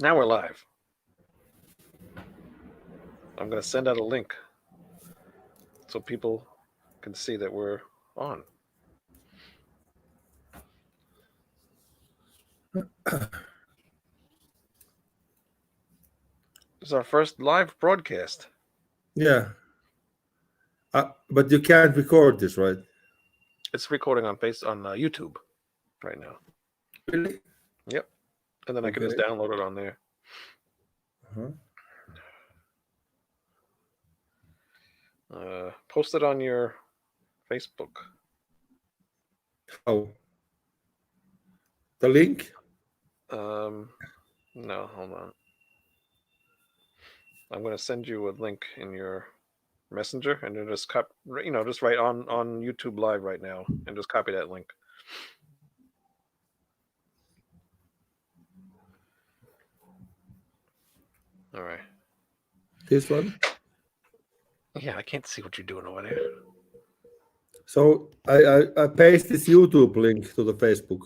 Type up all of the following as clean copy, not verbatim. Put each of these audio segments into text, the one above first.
Now we're live. I'm going to send out a link so people can see that we're on. This is our first live broadcast. Yeah. But you can't record this, right? It's recording on YouTube right now. Really? Yep. And then I can just download it on there. Post it on your Facebook. Oh. The link? No, hold on. I'm going to send you a link in your Messenger, and then just just write on YouTube Live right now, and just copy that link. All right. This one? Yeah, I can't see what you're doing over there. So I paste this YouTube link to the Facebook.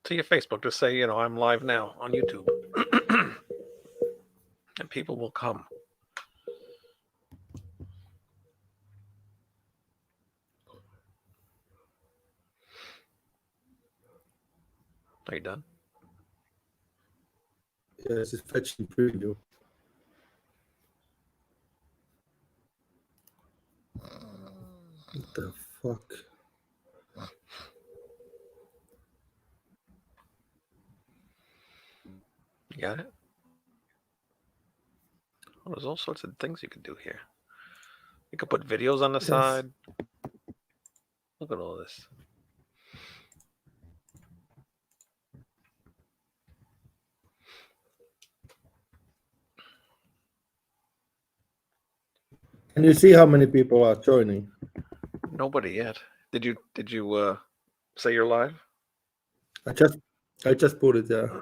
To your Facebook, just say, I'm live now on YouTube. And people will come. Are you done? Yes, it's fetching preview. What the fuck? You got it? Oh, there's all sorts of things you can do here. You could put videos on the side. Look at all this. Can you see how many people are joining? Nobody yet. Did you say you're live? I just put it there.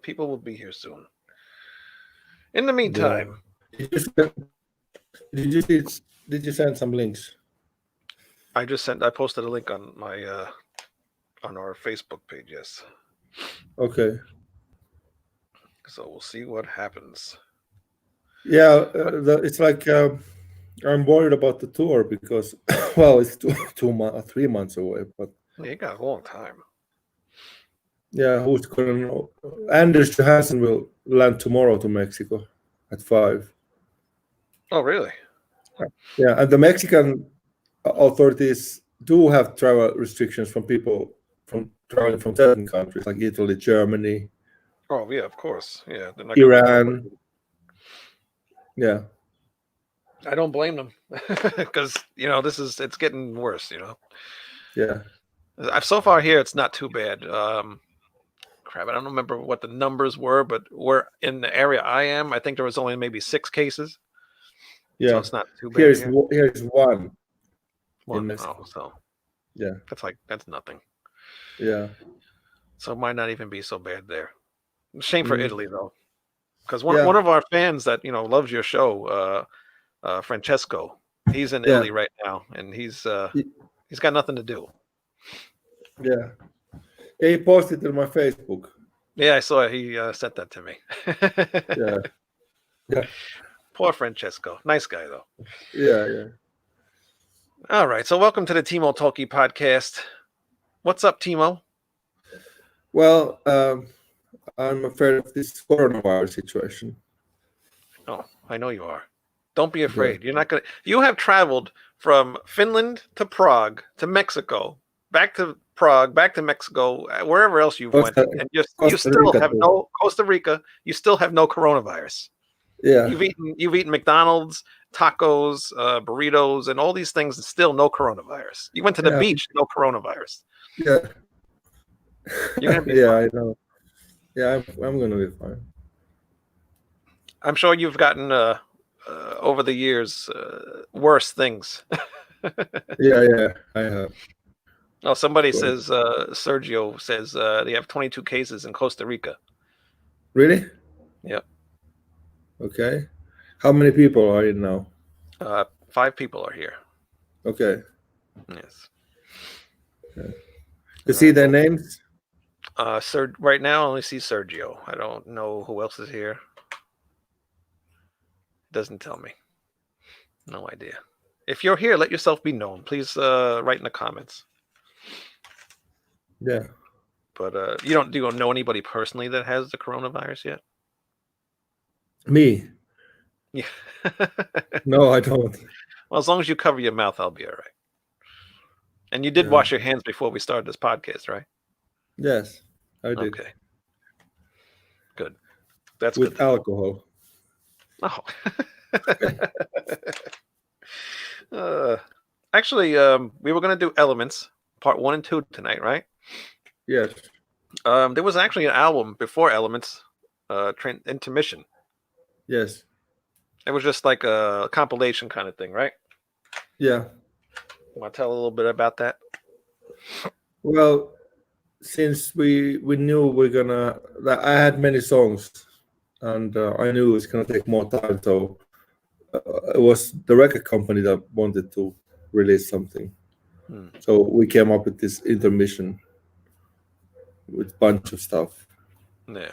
People will be here soon. In the meantime, did you send some links? I posted a link on my on our Facebook page. Yes. Okay. So we'll see what happens. Yeah, it's like I'm worried about the tour because, well, it's 3 months away. But you got a long time. Yeah, who's gonna know? Anders Johansson will land tomorrow to Mexico at 5. Oh, really? Yeah, and the Mexican authorities do have travel restrictions from people from traveling from certain countries like Italy, Germany. Oh yeah, of course. Yeah, they're not Iran. Yeah. I don't blame them because it's getting worse. Yeah. So far here, it's not too bad. Crap, I don't remember what the numbers were, but we're in the area I am. I think there was only maybe 6 cases. Yeah, so it's not too bad. Here's one. In Mexico. So yeah, that's nothing. Yeah. So it might not even be so bad there. Shame for Italy though, because one of our fans that loves your show, Francesco, he's in Italy right now, and he's got nothing to do. Yeah, he posted it on my Facebook. Yeah, I saw it. He sent that to me. Yeah. Poor Francesco. Nice guy though. Yeah. All right, so welcome to the Timo Tolkki podcast. What's up, Timo? Well, I'm afraid of this coronavirus situation. Oh, I know you are. Don't be afraid. You're not gonna. You have traveled from Finland to Prague to Mexico, back to Prague, back to Mexico, wherever else you've went, and you still have no Costa Rica. You still have no coronavirus. Yeah. You've eaten McDonald's, tacos, burritos, and all these things, and still no coronavirus. You went to the beach, no coronavirus. Yeah. You're gonna be fine. I know. Yeah, I'm gonna be fine. I'm sure you've gotten over the years worse things. Yeah, I have. Oh, somebody says Sergio says they have 22 cases in Costa Rica. Really? Yep. Okay. How many people are in now? 5 people are here. Okay. Yes. Okay. You see their names? Right now, I only see Sergio. I don't know who else is here. Doesn't tell me. No idea. If you're here, let yourself be known. Please write in the comments. Yeah. But you don't know anybody personally that has the coronavirus yet? Me? Yeah. No, I don't. Well, as long as you cover your mouth, I'll be all right. And you did Yeah. wash your hands before we started this podcast, right? Yes, I did. Okay. Good. That's With good. alcohol. Oh. Actually, we were going to do Elements, part 1 and 2 tonight, right? Yes. There was actually an album before Elements, Intermission. Yes. It was just like a compilation kind of thing, right? Yeah. Want to tell a little bit about that? Well, since we knew I had many songs, and I knew it was gonna take more time, so it was the record company that wanted to release something. So we came up with this intermission with a bunch of stuff. Yeah.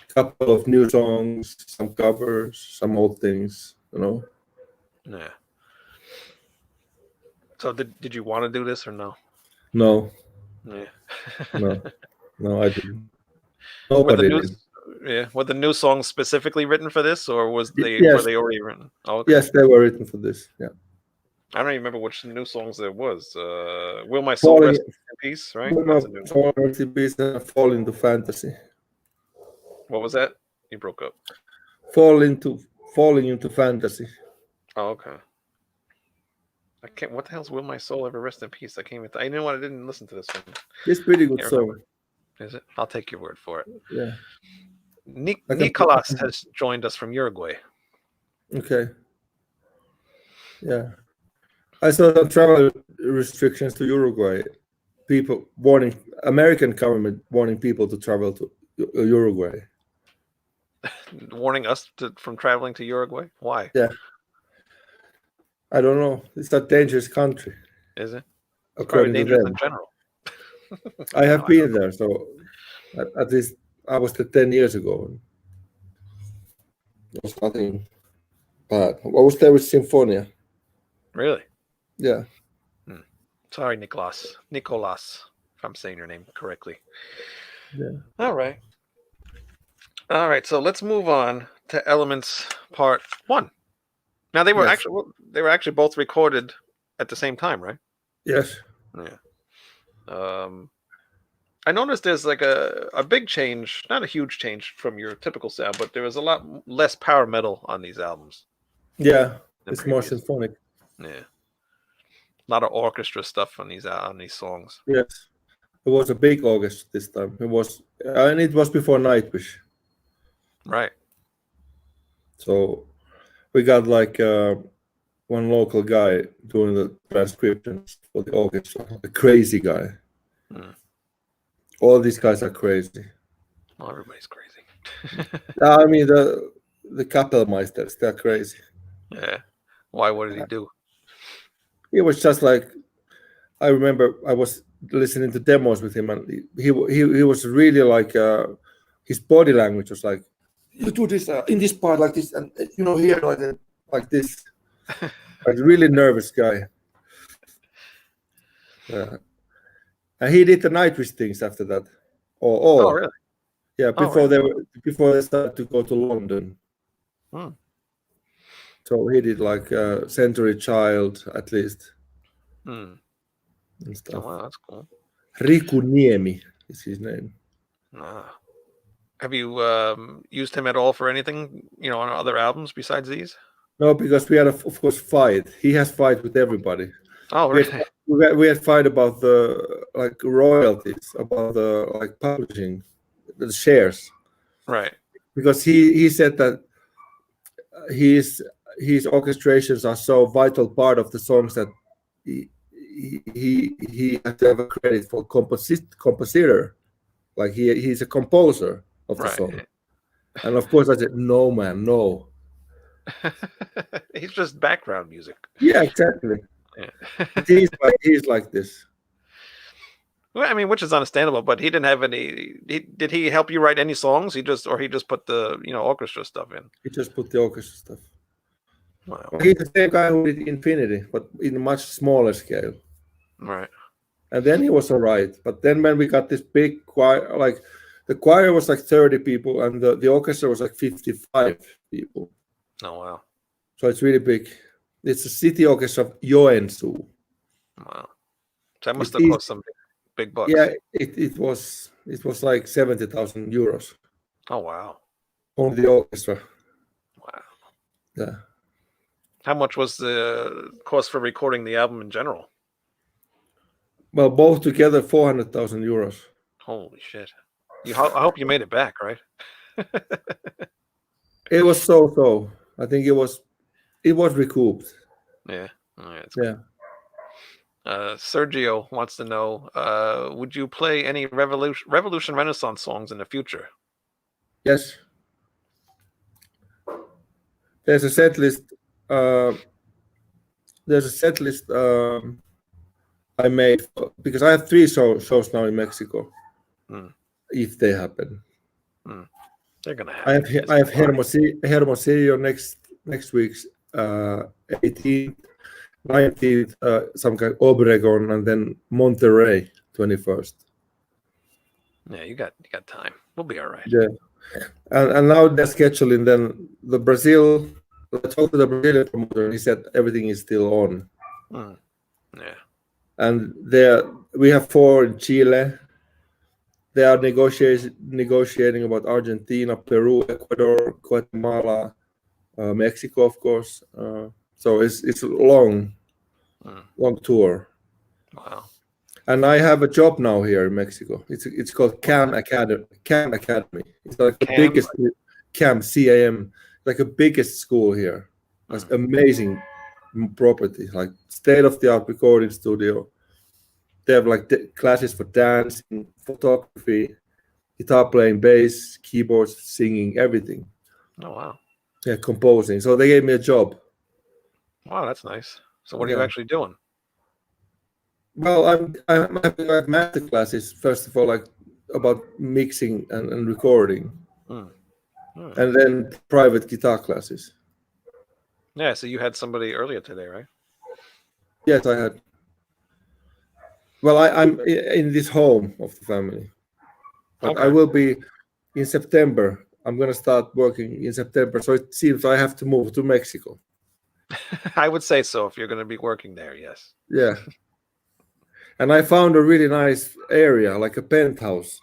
A couple of new songs, some covers, some old things, Yeah. So did you want to do this or no? No. Yeah. No, I didn't. Nobody did. Yeah. Were the new songs specifically written for this, or were they already written? Oh, okay. Yes, they were written for this. Yeah. I don't even remember which new songs there was. Will My Soul Rest in Peace, right? That's Soul Rest in Peace and Fall into Fantasy. What was that? You broke up. Falling into Fantasy. Oh, okay. I can't. What the hell's Will My Soul Ever Rest in Peace? I can't even. I know what. I didn't listen to this one. It's pretty good song. Is it? I'll take your word for it. Yeah. Nicolas has joined us from Uruguay. Okay. Yeah. I saw the travel restrictions to Uruguay. American government warning people to travel to Uruguay. Warning us from traveling to Uruguay? Why? Yeah. I don't know. It's a dangerous country. Is it? According to them. In general. I have been there, so at least I was there 10 years ago. There was nothing bad. I was there with Symphonia. Really? Yeah. Sorry, Nicolas, if I'm saying your name correctly. Yeah. All right. So let's move on to Elements Part 1. Now they were actually both recorded at the same time, right? Yes. Yeah. I noticed there's like a big change, not a huge change from your typical sound, but there was a lot less power metal on these albums. Yeah, it's more symphonic. Yeah. A lot of orchestra stuff on these songs. Yes, it was a big orchestra this time. It was before Nightwish. Right. So we got like one local guy doing the transcriptions for the orchestra, a crazy guy. All these guys are crazy. Well, everybody's crazy. I mean the Kapellmeisters, they're crazy. Yeah. Why? What did he do? He was just like, I remember I was listening to demos with him, and he was really like, his body language was like, you do this in this part like this, and here like this. Like really nervous guy. Yeah. And he did the Nightwish things after that. Oh, really? Yeah, before they started to go to London. So he did like Century Child at least. And stuff. Oh, wow, that's cool. Riku Niemi is his name. Have you used him at all for anything, on other albums besides these? No, because we had, of course, fight. He has fight with everybody. Oh, really? We had fight about the royalties, about the publishing, the shares. Right. Because he said that his orchestrations are so vital part of the songs that he has to have a credit for compositor. Like he's a composer of the song. And of course I said, no, man, no. He's just background music. Yeah, exactly. Yeah. he's like this. Well, I mean, which is understandable, but he didn't have any. Did he help you write any songs? He just put the orchestra stuff in. He just put the orchestra stuff. Wow. Well, he's the same guy who did Infinity, but in a much smaller scale. Right. And then he was all right. But then when we got this big choir, like the choir was like 30 people, and the orchestra was like 55 people. Oh wow. So it's really big. It's a city orchestra of Joensuu. Wow. So that must have cost some big bucks. Yeah, it was like 70,000 euros. Oh wow. Only the orchestra. Wow. Yeah. How much was the cost for recording the album in general? Well, both together 400,000 euros. Holy shit. I hope you made it back, right? It was so. I think it was recouped. Yeah. All right, Yeah. Sergio wants to know, would you play any Revolution Renaissance songs in the future? Yes. There's a set list. I made because I have 3 shows now in Mexico. If they happen. They're gonna happen. I have Hermosillo next week's 18th, 19th, some kind of Obregon, and then Monterrey 21st. Yeah, you got time. We'll be all right. Yeah, and now they're scheduling. Then the Brazil. I talked to the Brazilian promoter, and he said everything is still on. Yeah. And we have 4 in Chile. They are negotiating about Argentina, Peru, Ecuador, Guatemala, Mexico, of course. So it's a long tour. Wow. And I have a job now here in Mexico. It's called CAM Academy. It's like the biggest CAM, CAM, like the biggest school here. It's amazing property, like state-of-the-art recording studio. They have like classes for dancing, photography, guitar playing, bass, keyboards, singing, everything. Oh wow. Yeah, composing. So they gave me a job. Wow, that's nice. So what are you actually doing? Well, I'm having like master classes first of all, like about mixing and recording, and then private guitar classes. Yeah. So you had somebody earlier today, right? Yes, I had. Well, I'm in this home of the family, but I will be in September. I'm going to start working in September, so it seems I have to move to Mexico. I would say so if you're going to be working there, yes. Yeah. And I found a really nice area, like a penthouse.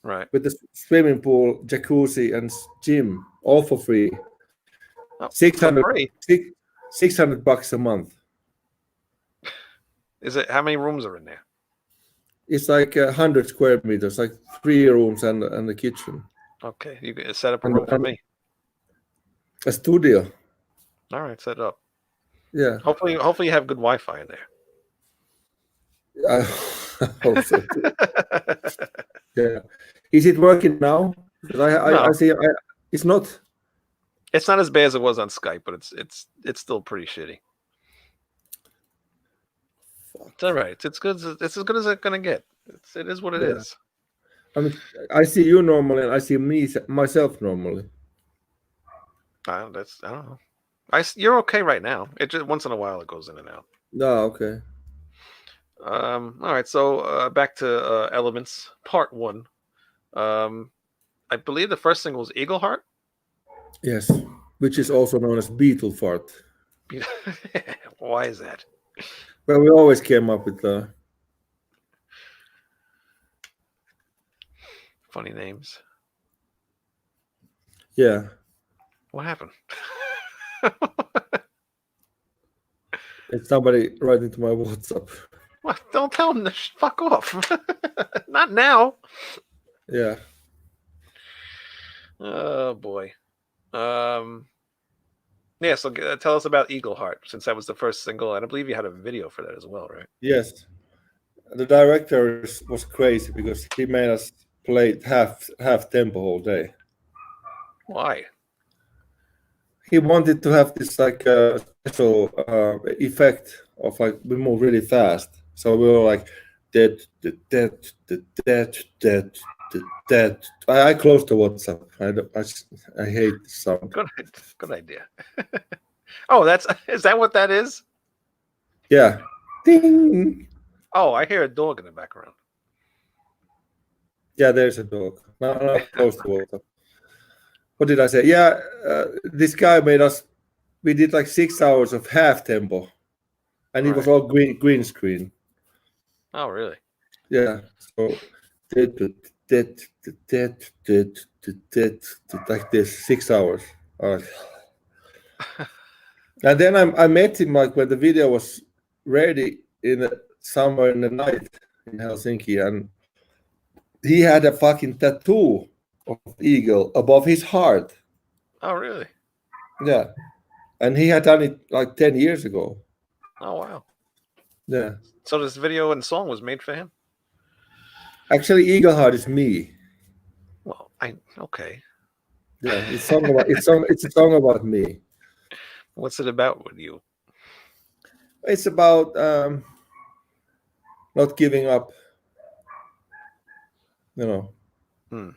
Right. With a swimming pool, jacuzzi, and gym, all for free. Oh, 600 for free? $600 a month. Is it? How many rooms are in there? It's like 100 square meters, like 3 rooms and a kitchen. Okay, you can set up a room for me. A studio. All right, set it up. Yeah. Hopefully you have good Wi-Fi in there. I hope so. Yeah. Is it working now? I see. It's not. It's not as bad as it was on Skype, but it's still pretty shitty. It's all right. It's good. It's as good as it's gonna get. It is what it is. I mean, I see you normally, and I see myself normally. I don't know. You're okay right now. It just once in a while it goes in and out. No, okay. All right. So back to Elements Part 1. I believe the first single was Eagleheart. Yes, which is also known as Beetlefart. Why is that? Well, we always came up with funny names. Yeah. What happened? It's somebody writing to my WhatsApp. What? Don't tell them to fuck off. Not now. Yeah. Oh boy. Yeah. So tell us about Eagleheart, since that was the first single, and I believe you had a video for that as well, right? Yes. The director was crazy because he made us play half tempo all day. Why? He wanted to have this like special effect of like we move really fast. So we were like I closed the WhatsApp. I hate the sound. Good idea. Oh, is that what that is? Yeah. Ding. Oh, I hear a dog in the background. Yeah, there's a dog. Now close the WhatsApp. What did I say? Yeah, this guy made us. We did like 6 hours of half tempo, and it was all green screen. Oh, really? Yeah. So like this 6 hours. And then I met him like when the video was ready somewhere in the night in Helsinki, and he had a fucking tattoo of eagle above his heart. Oh, really? Yeah. And he had done it like 10 years ago. Oh, wow. Yeah. So this video and song was made for him? Actually, Eagleheart is me. Well, okay. Yeah, it's a song about me. What's it about with you? It's about not giving up. You know.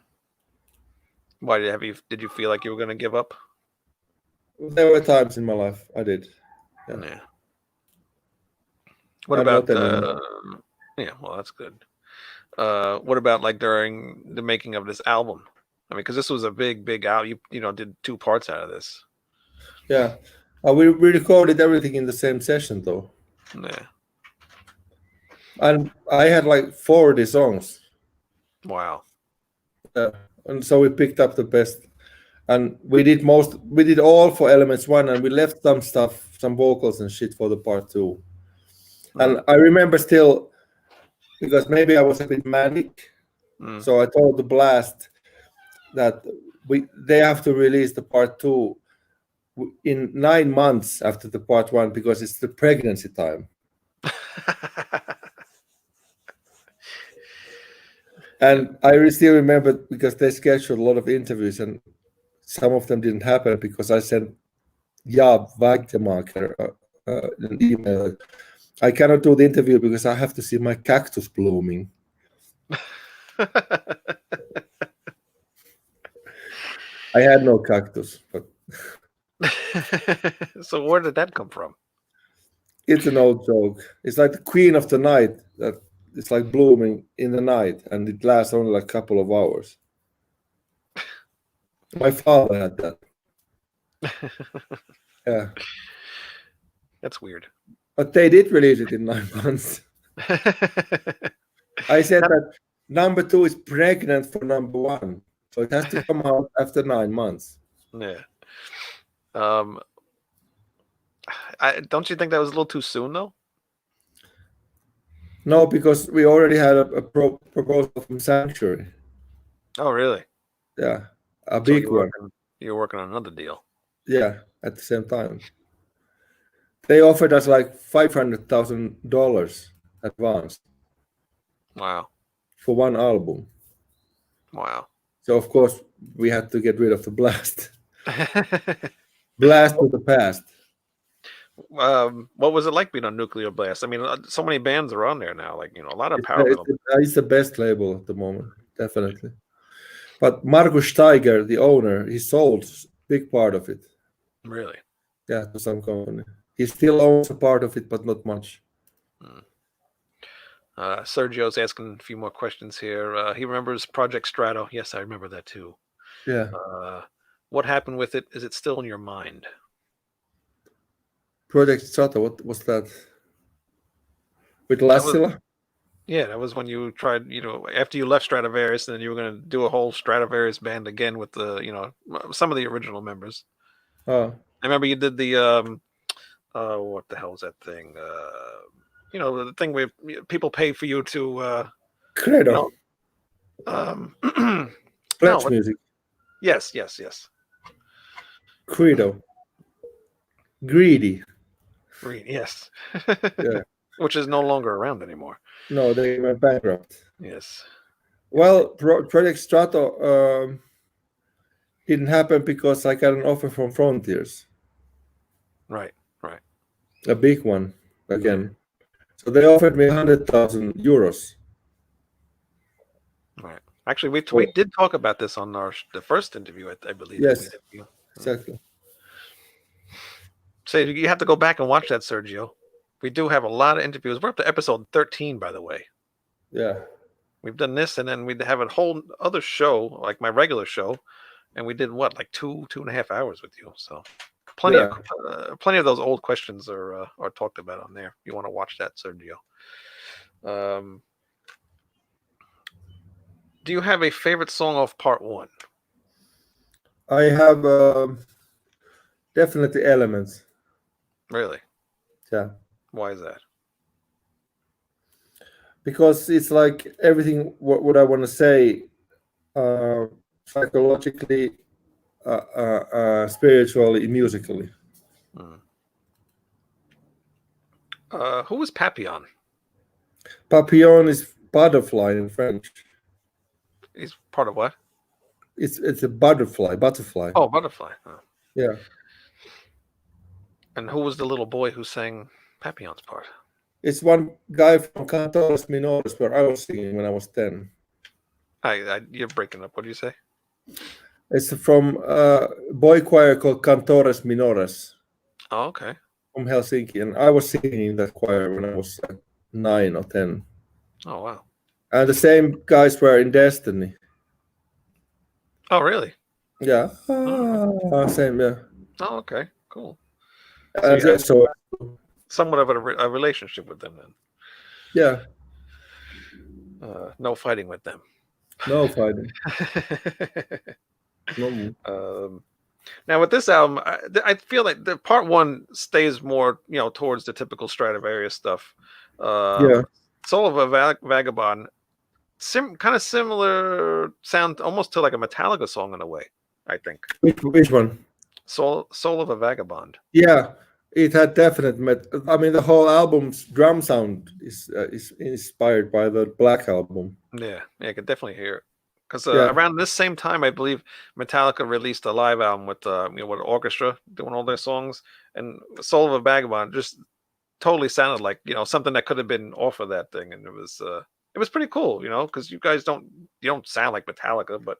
Why did you feel like you were going to give up? There were times in my life I did. Yeah. What about yeah, well, that's good. What about like during the making of this album? I mean, because this was a big album. You did 2 parts out of this. Yeah. We recorded everything in the same session though. Yeah. And I had like 40 songs. Wow. And so we picked up the best. And we did all for Elements 1, and we left some stuff, some vocals and shit for the part 2. And I remember still, because maybe I was a bit manic, so I told the Blast that they have to release the part 2 in 9 months after the part 1 because it's the pregnancy time. And I still remember because they scheduled a lot of interviews and some of them didn't happen because I sent Jaap Weigtemaker an email. I cannot do the interview because I have to see my cactus blooming. I had no cactus, but so where did that come from? It's an old joke. It's like the queen of the night that it's like blooming in the night and it lasts only like a couple of hours. My father had that. Yeah. That's weird. But they did release it in 9 months. I said that number 2 is pregnant for number 1. So it has to come out after 9 months. Yeah. Don't you think that was a little too soon, though? No, because we already had a proposal from Sanctuary. Oh, really? Yeah, a big one. You're working on another deal. Yeah, at the same time. They offered us like $500,000 advance. Wow. For 1 album. Wow. So, of course, we had to get rid of the Blast. Blast to the past. What was it like being on Nuclear Blast? I mean, so many bands are on there now. Like, a lot of power. It's the best label at the moment, definitely. But Markus Steiger, the owner, he sold a big part of it. Really? Yeah, to some company. He still owns a part of it, but not much. Sergio's asking a few more questions here. He remembers Project Strato. Yes, I remember that too. Yeah. What happened with it? Is it still in your mind? Project Strato, what was that? With RatSaladReview? Yeah, that was when you tried, after you left Stratovarius, and then you were going to do a whole Stratovarius band again with some of the original members. Oh. I remember you did the, what the hell is that thing? The thing where people pay for you to... Credo. Pledge music. Yes. Credo. Greedy. Yes. Yeah. Which is no longer around anymore. No, they went bankrupt. Yes. Well, Project Strato didn't happen because I got an offer from Frontiers. Right. A big one again. So they offered me 100,000 euros. Right. Actually, we did talk about this on the first interview, I believe. Yes. That we did. Exactly. So you have to go back and watch that, Sergio. We do have a lot of interviews. We're up to episode 13, by the way. Yeah. We've done this, and then we have a whole other show, like my regular show, and we did what, like 2.5 hours with you. So plenty of those old questions are talked about on there. You want to watch that, Sergio. Do you have a favorite song off part 1? I have definitely Elements. Really? Yeah. Why is that? Because it's like everything what I want to say, psychologically, spiritually, musically. Who is Papillon? Papillon is butterfly in French. He's part of what? It's a butterfly. Oh, butterfly. Oh. Yeah. And who was the little boy who sang Papillon's part? It's one guy from Cantores Minores where I was singing when I was 10. You're breaking up. What do you say? It's from a boy choir called Cantores Minores. Oh, okay. From Helsinki, and I was singing in that choir when I was 9 or 10. Oh, wow. And the same guys were in Destiny. Oh, really? Yeah. Same, yeah. Oh, okay. Cool. So somewhat of a relationship with them then. Yeah. No fighting with them. No fighting. No. Now with this album, I feel like the part 1 stays more, towards the typical Stradivarius stuff. Yeah. Soul of a Vagabond, kind of similar sound, almost to like a Metallica song in a way, I think. Which one? Soul of a Vagabond. Yeah, it had definite. I mean, the whole album's drum sound is inspired by the Black Album. Yeah, I could definitely hear it. Because around this same time, I believe Metallica released a live album with with an orchestra doing all their songs, and Soul of a Vagabond just totally sounded like something that could have been off of that thing, and it was pretty cool, because you guys don't sound like Metallica, but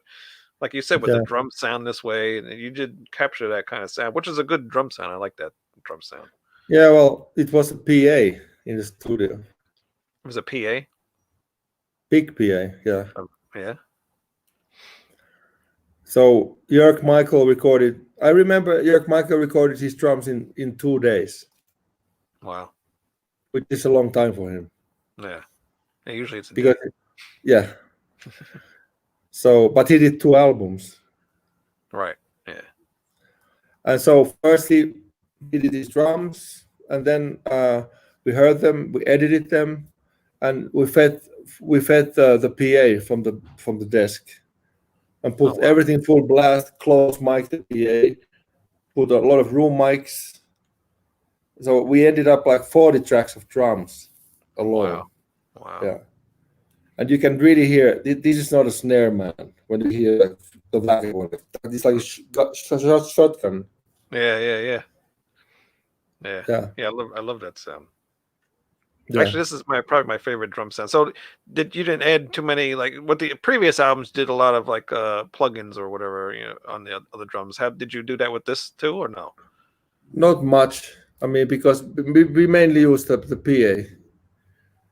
like you said, with the drum sound this way, and you did capture that kind of sound, which is a good drum sound. I like that drum sound. Yeah, well, it was a PA in the studio. It was a PA. Big PA, yeah. Yeah. So Jörg Michael recorded. I remember Jörg Michael recorded his drums in 2 days. Wow. Which is a long time for him. Yeah. Usually it's a day. Yeah. So, but he did 2 albums. Right. Yeah. And so first he did his drums, and then we heard them, we edited them, and we fed the PA from the desk. And put everything full blast, close mic the PA, put a lot of room mics. So we ended up like 40 tracks of drums alone. Wow. Yeah. And you can really hear, this is not a snare, man, when you hear the Vagabond. It's like a shotgun. Yeah. I love that sound. Yeah. Actually, this is probably my favorite drum sound. So, you didn't add too many, like what the previous albums did a lot of like plugins or whatever on the other drums. Did you do that with this too, or no? Not much. I mean, because we mainly use the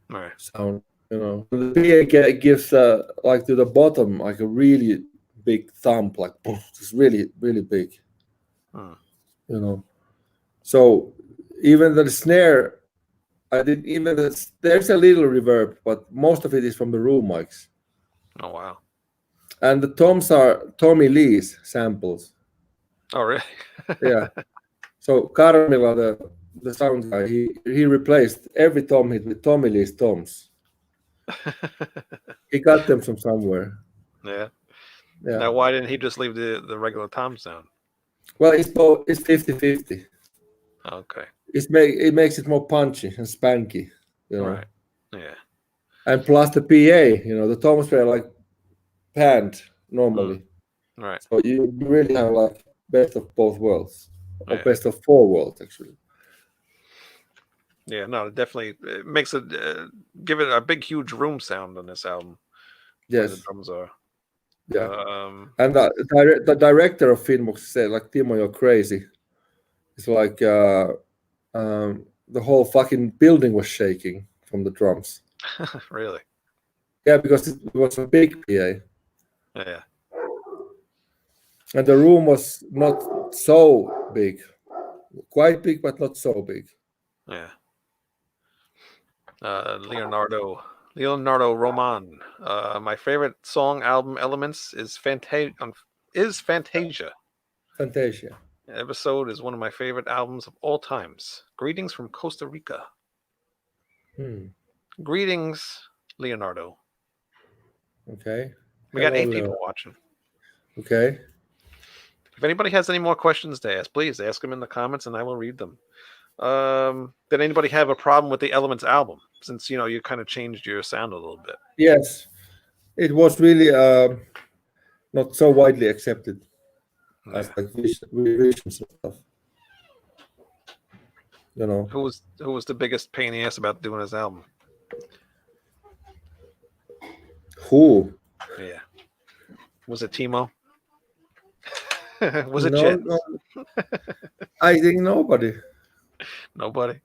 PA sound. The PA gives like to the bottom like a really big thump, like it's really really big. So even the snare. There's a little reverb, but most of it is from the room mics. Oh wow! And the toms are Tommy Lee's samples. Oh really? Yeah. So Carmela, the sound guy, he replaced every tom hit with Tommy Lee's toms. He got them from somewhere. Yeah. Now why didn't he just leave the regular tom sound? Well, it's 50-50. Okay. It makes it more punchy and spanky, Right. Yeah. And plus the PA, the toms were like panned normally. Right. So you really have like best of both worlds, or best of 4 worlds actually. Yeah, no, it definitely it makes it give it a big, huge room sound on this album. Where the Yes. drums are. Yeah. And the director of Finbox said, like, Timo, you're crazy. It's like the whole fucking building was shaking from the drums. Really? Yeah, because it was a big PA. Yeah. And the room was not so big. Quite big, but not so big. Yeah. Leonardo Roman. My favorite song album elements is Fantasia. Fantasia. Episode is one of my favorite albums of all times. Greetings from Costa Rica. Greetings, Leonardo. Okay. We got Hello, 8 people Leo. watching. Okay. If anybody has any more questions to ask, please ask them in the comments and I will read them. Did anybody have a problem with the Elements album? Since, you kind of changed your sound a little bit. Yes. It was really not so widely accepted as like revisions and stuff. Who was the biggest pain in the ass about doing this album? Who? Yeah. Was it Timo? Was it No, Jet? no. I think nobody. Nobody.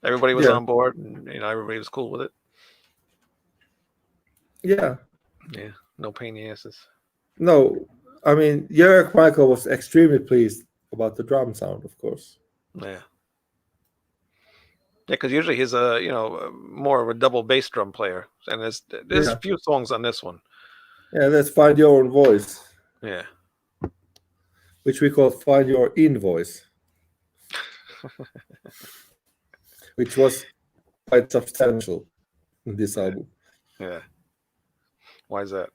Everybody was on board, and everybody was cool with it. Yeah. Yeah. No pain in the asses. No, I mean, Jörg Michael was extremely pleased about the drum sound, of course. Yeah. Yeah, because usually he's more of a double bass drum player, and there's a few songs on this one. Yeah, let's find your own voice. Yeah. Which we call Find Your Invoice. Which was quite substantial in this album. Yeah. Why is that?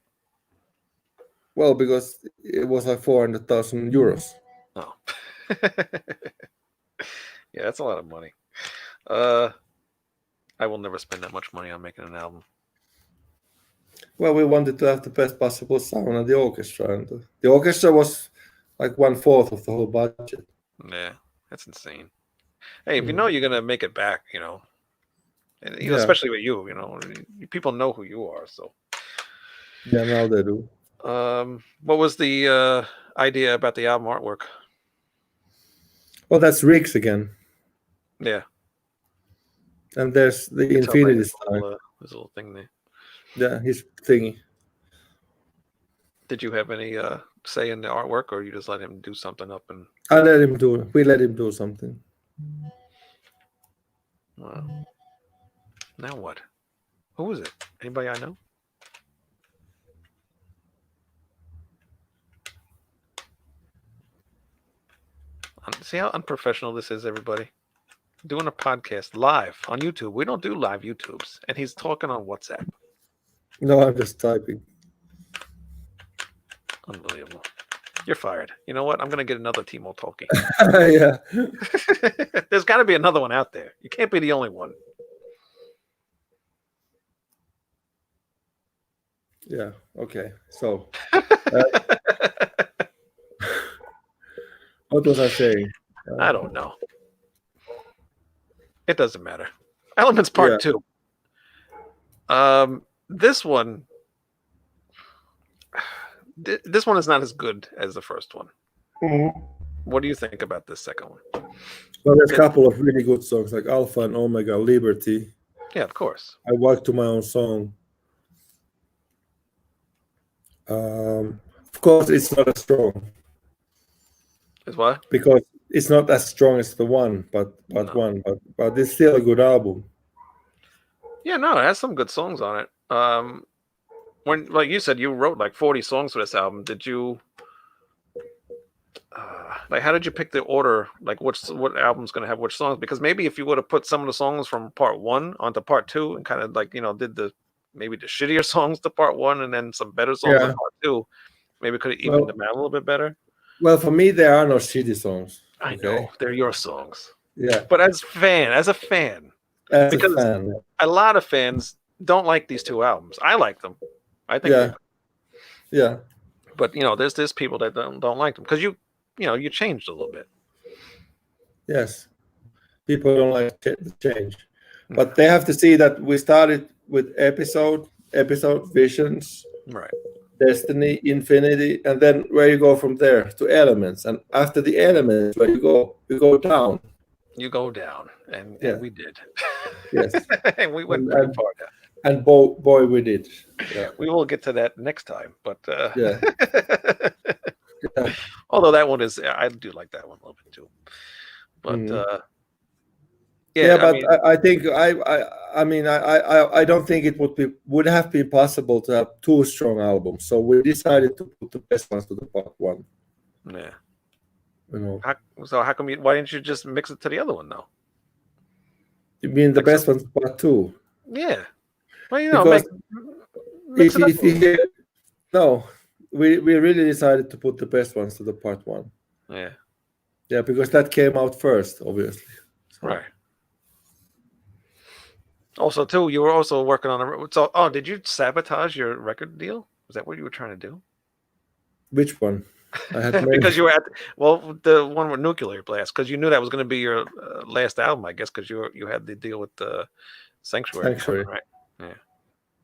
Well, because it was like 400,000 euros. Oh. Yeah, that's a lot of money. I will never spend that much money on making an album. Well, we wanted to have the best possible sound and the orchestra. And the orchestra was like 1/4 of the whole budget. Yeah, that's insane. Hey, if you know you're gonna make it back, and especially with you, people know who you are. So yeah, now they do. What was the idea about the album artwork? Well, that's Riggs again. Yeah. And there's the Infinity Star. There's a little thing there. Yeah, his thingy. Did you have any say in the artwork, or you just let him do something up? And we let him do something. Wow. Now what? Who was it? Anybody I know? See how unprofessional this is, everybody? Doing a podcast live on YouTube. We don't do live YouTubes. And he's talking on WhatsApp. No, I'm just typing. Unbelievable. You're fired. You know what? I'm going to get another Timo Tolkki. Yeah. There's got to be another one out there. You can't be the only one. Yeah. Okay. So, what was I saying? I don't know. It doesn't matter. Elements Part 2. This one is not as good as the first one. Mm-hmm. What do you think about this second one? Well, there's a couple of really good songs like Alpha and Omega, Liberty. Yeah, of course. I Walk to My Own Song. Of course, it's not as strong. Is what? Because it's not as strong as the one, but it's still a good album. Yeah, no, it has some good songs on it. When, like you said, you wrote like 40 songs for this album. Did you how did you pick the order? Like, what album's going to have which songs? Because maybe if you would have put some of the songs from Part 1 onto Part 2 and kind of like did maybe the shittier songs to Part 1 and then some better songs on Part 2, maybe could have evened them out a little bit better. Well, for me, there are no shitty songs. I know they're your songs. Yeah, but as a fan, a lot of fans don't like these two albums. I like them. I think. Yeah. But there's people that don't like them because you changed a little bit. Yes, people don't like the change. But they have to see that we started with episode, visions, Right. destiny, infinity, and then where you go from there to elements. And after the elements, where you go down. You go down, and we did. Yes. And we went pretty far down. And boy, we did. Yeah. We will get to that next time, but Yeah. although that one is, I do like that one a little bit too. But I think I don't think it would have been possible to have two strong albums. So we decided to put the best ones to the part one. Yeah. You know. So how come why didn't you just mix it to the other one though? You mean the best ones part two? Yeah. Well, because mix it up. No, we really decided to put the best ones to the part one. Yeah. Yeah, because that came out first, obviously. So. Right. Also, too, you were also working on did you sabotage your record deal? Was that what you were trying to do? Which one? I had because you were at the one with Nuclear Blast, because you knew that was going to be your last album, I guess, because you had the deal with the Sanctuary, right? Yeah.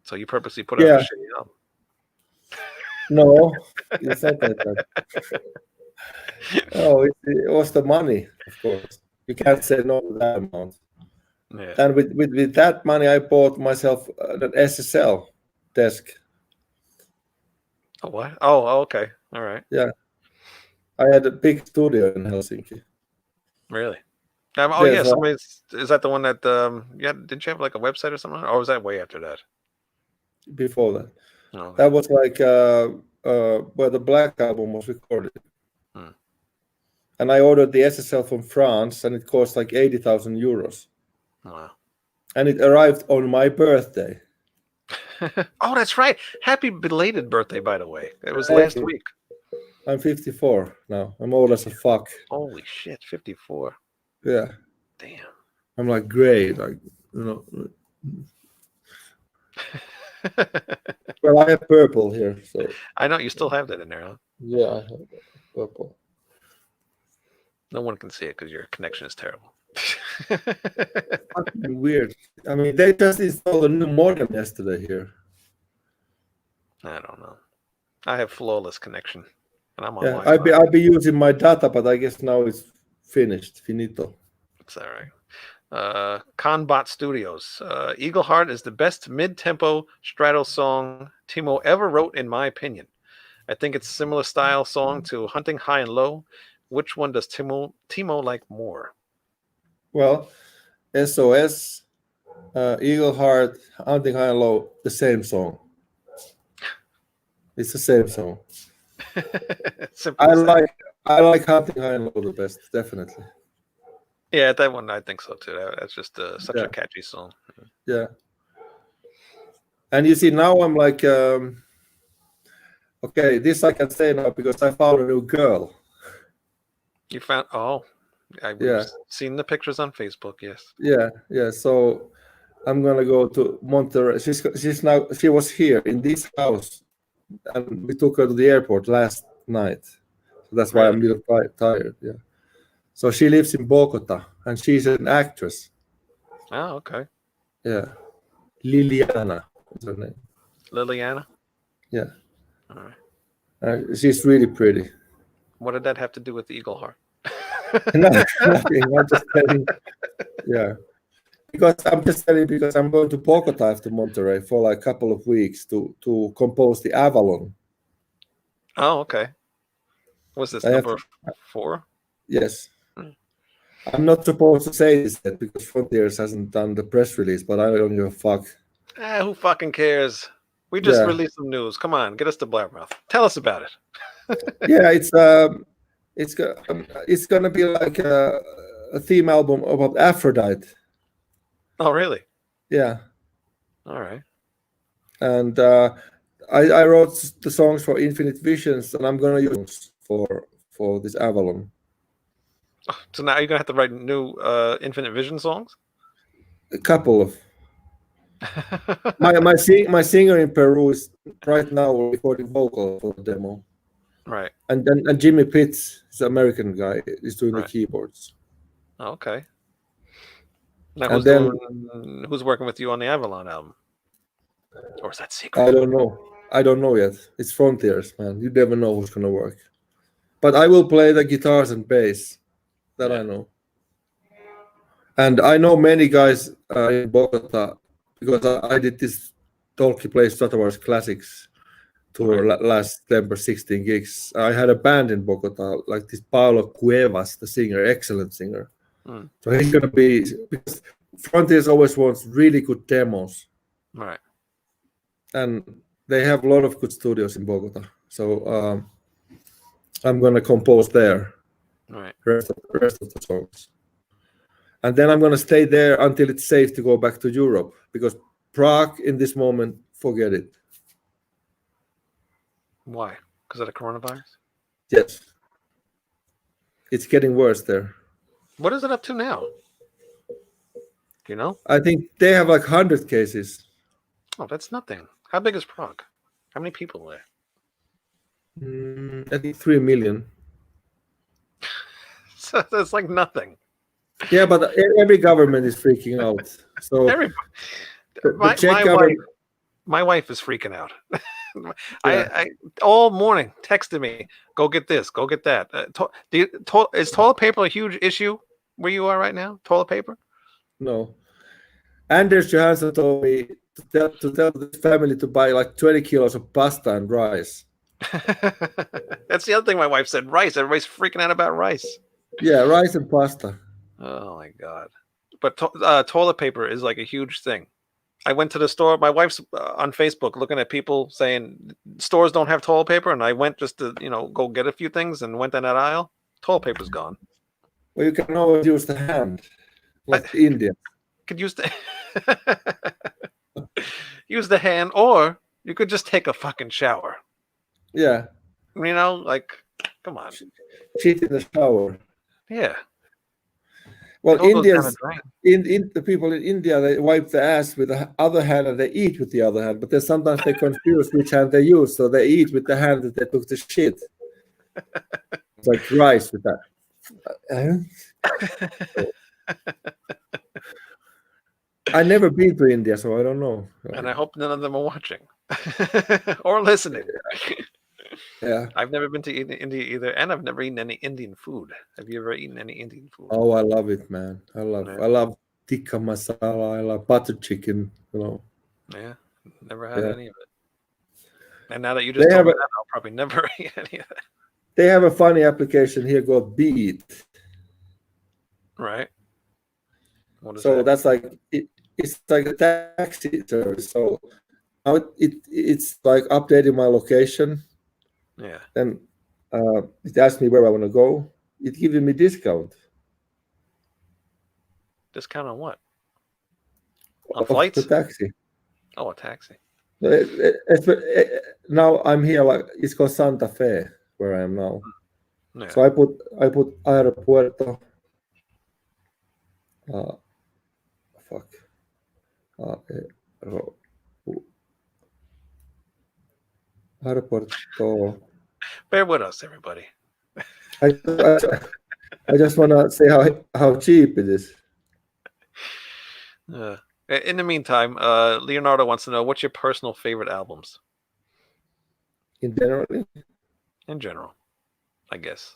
So you purposely put out a shitty album. No, it's not that. Oh, it was the money, of course. You can't say no to that amount. Yeah. And with that money, I bought myself an SSL desk. Oh, what? Oh, okay. All right. Yeah. I had a big studio in Helsinki. Really? Is that the one that, didn't you have like a website or something? Or was that way after that? Before that. Oh, that was like where the Black Album was recorded. And I ordered the SSL from France, and it cost like 80,000 euros. Wow. And it arrived on my birthday. Oh, that's right. Happy belated birthday, by the way. It was last week. I'm 54 now. I'm old as a fuck. Holy shit, 54. Yeah. Damn. I'm like great. Like, you know. Well, I have purple here. So I know you still have that in there, huh? Yeah, I have purple. No one can see it because your connection is terrible. Fucking weird. I mean, they just installed a new modem yesterday here. I don't know. I have flawless connection, and I'm on Wi-Fi. I'll be using my data, but I guess now it's finished. Finito. It's all right. Conbot Studios. Eagleheart is the best mid-tempo strato song Timo ever wrote, in my opinion. I think it's a similar style song to Hunting High and Low. Which one does Timo like more? Well, SOS, Eagleheart, Hunting High and Low, the same song. It's the same song. I like Hunting High and Low the best, definitely. Yeah, that one I think so too. That's just such a catchy song. Yeah. And you see, now I'm like, okay, this I can say now because I found a new girl. You found? Oh, I've seen the pictures on Facebook. Yes. Yeah. So I'm gonna go to Monterey. She was here in this house, and we took her to the airport last night. So that's why I'm a little tired. Yeah. So she lives in Bogota, and she's an actress. Oh, okay. Yeah. Liliana is her name. Liliana? Yeah. All right. She's really pretty. What did that have to do with the Eagleheart? Nothing. I'm just telling. Yeah. Because I'm going to Bogota after Monterey for like a couple of weeks to compose the Avalon. Oh, okay. Was this number 4? Yes. I'm not supposed to say this yet because Frontiers hasn't done the press release, but I don't give a fuck. Who fucking cares? We just released some news. Come on, get us to Blabbermouth. Tell us about it. Yeah, it's gonna be like a theme album about Aphrodite. Oh, really? Yeah. All right. And I wrote the songs for Infinite Visions, and I'm gonna use for this Avalon. So now you're gonna have to write new Infinite Vision songs? A couple of. my singer in Peru is right now recording vocal for the demo. Right. And Jimmy Pitts, is an American guy, is doing the keyboards. Oh, okay. Now, who's working with you on the Avalon album? Or is that secret? I don't know. I don't know yet. It's Frontiers, man. You never know who's gonna work. But I will play the guitars and bass. That I know. And I know many guys in Bogota because I did this Tolkki Plays Star Wars Classics tour last September, 16 gigs. I had a band in Bogota, like this Paulo Cuevas, the singer, excellent singer. So he's gonna be, because Frontiers always wants really good demos. Right. And they have a lot of good studios in Bogota. So I'm gonna compose there. Right. Rest of the songs. And then I'm gonna stay there until it's safe to go back to Europe, because Prague in this moment, forget it. Why? Because of the coronavirus? Yes. It's getting worse there. What is it up to now? Do you know? I think they have like 100 cases. Oh, that's nothing. How big is Prague? How many people are there? I think 3 million. So that's like nothing. Yeah, but every government is freaking out. So my wife is freaking out. I all morning texted me, go get this, go get that. Is toilet paper a huge issue where you are right now? Toilet paper? No. Anders Johansson told me to tell the family to buy like 20 kilos of pasta and rice. That's the other thing my wife said, rice. Everybody's freaking out about rice. Yeah, rice and pasta. Oh my God. But toilet paper is like a huge thing. I went to the store. My wife's on Facebook looking at people saying stores don't have toilet paper. And I went just to, go get a few things and went down that aisle. Toilet paper's gone. Well, you can always use the hand, like India. Could use the use the hand, or you could just take a fucking shower. Yeah. Come on. Shit in the shower. Yeah. Well, Indians, in the people in India, they wipe the ass with the other hand and they eat with the other hand. But then sometimes they confuse which hand they use, so they eat with the hand that they took the shit. It's like rice with that. I never been to India, so I don't know. And I hope none of them are watching or listening. Yeah. I've never been to India either, and I've never eaten any Indian food. Have you ever eaten any Indian food? Oh, I love it, man. I love tikka masala. I love butter chicken. Yeah, never had any of it. And now that you just told me that, I'll probably never eat any of it. They have a funny application here called Beat. Right. What is so that? That's like it's like a taxi service. So now it's like updating my location. Yeah. Then it asks me where I want to go. It gives me discount. Discount on what? On flights? The taxi. Oh, a taxi. Now I'm here. Like it's called Santa Fe, where I am now. Yeah. So I put Aeropuerto. Aeropuerto. Bear with us, everybody. I just want to say how cheap it is. In the meantime, Leonardo wants to know, what's your personal favorite albums? In general, I guess.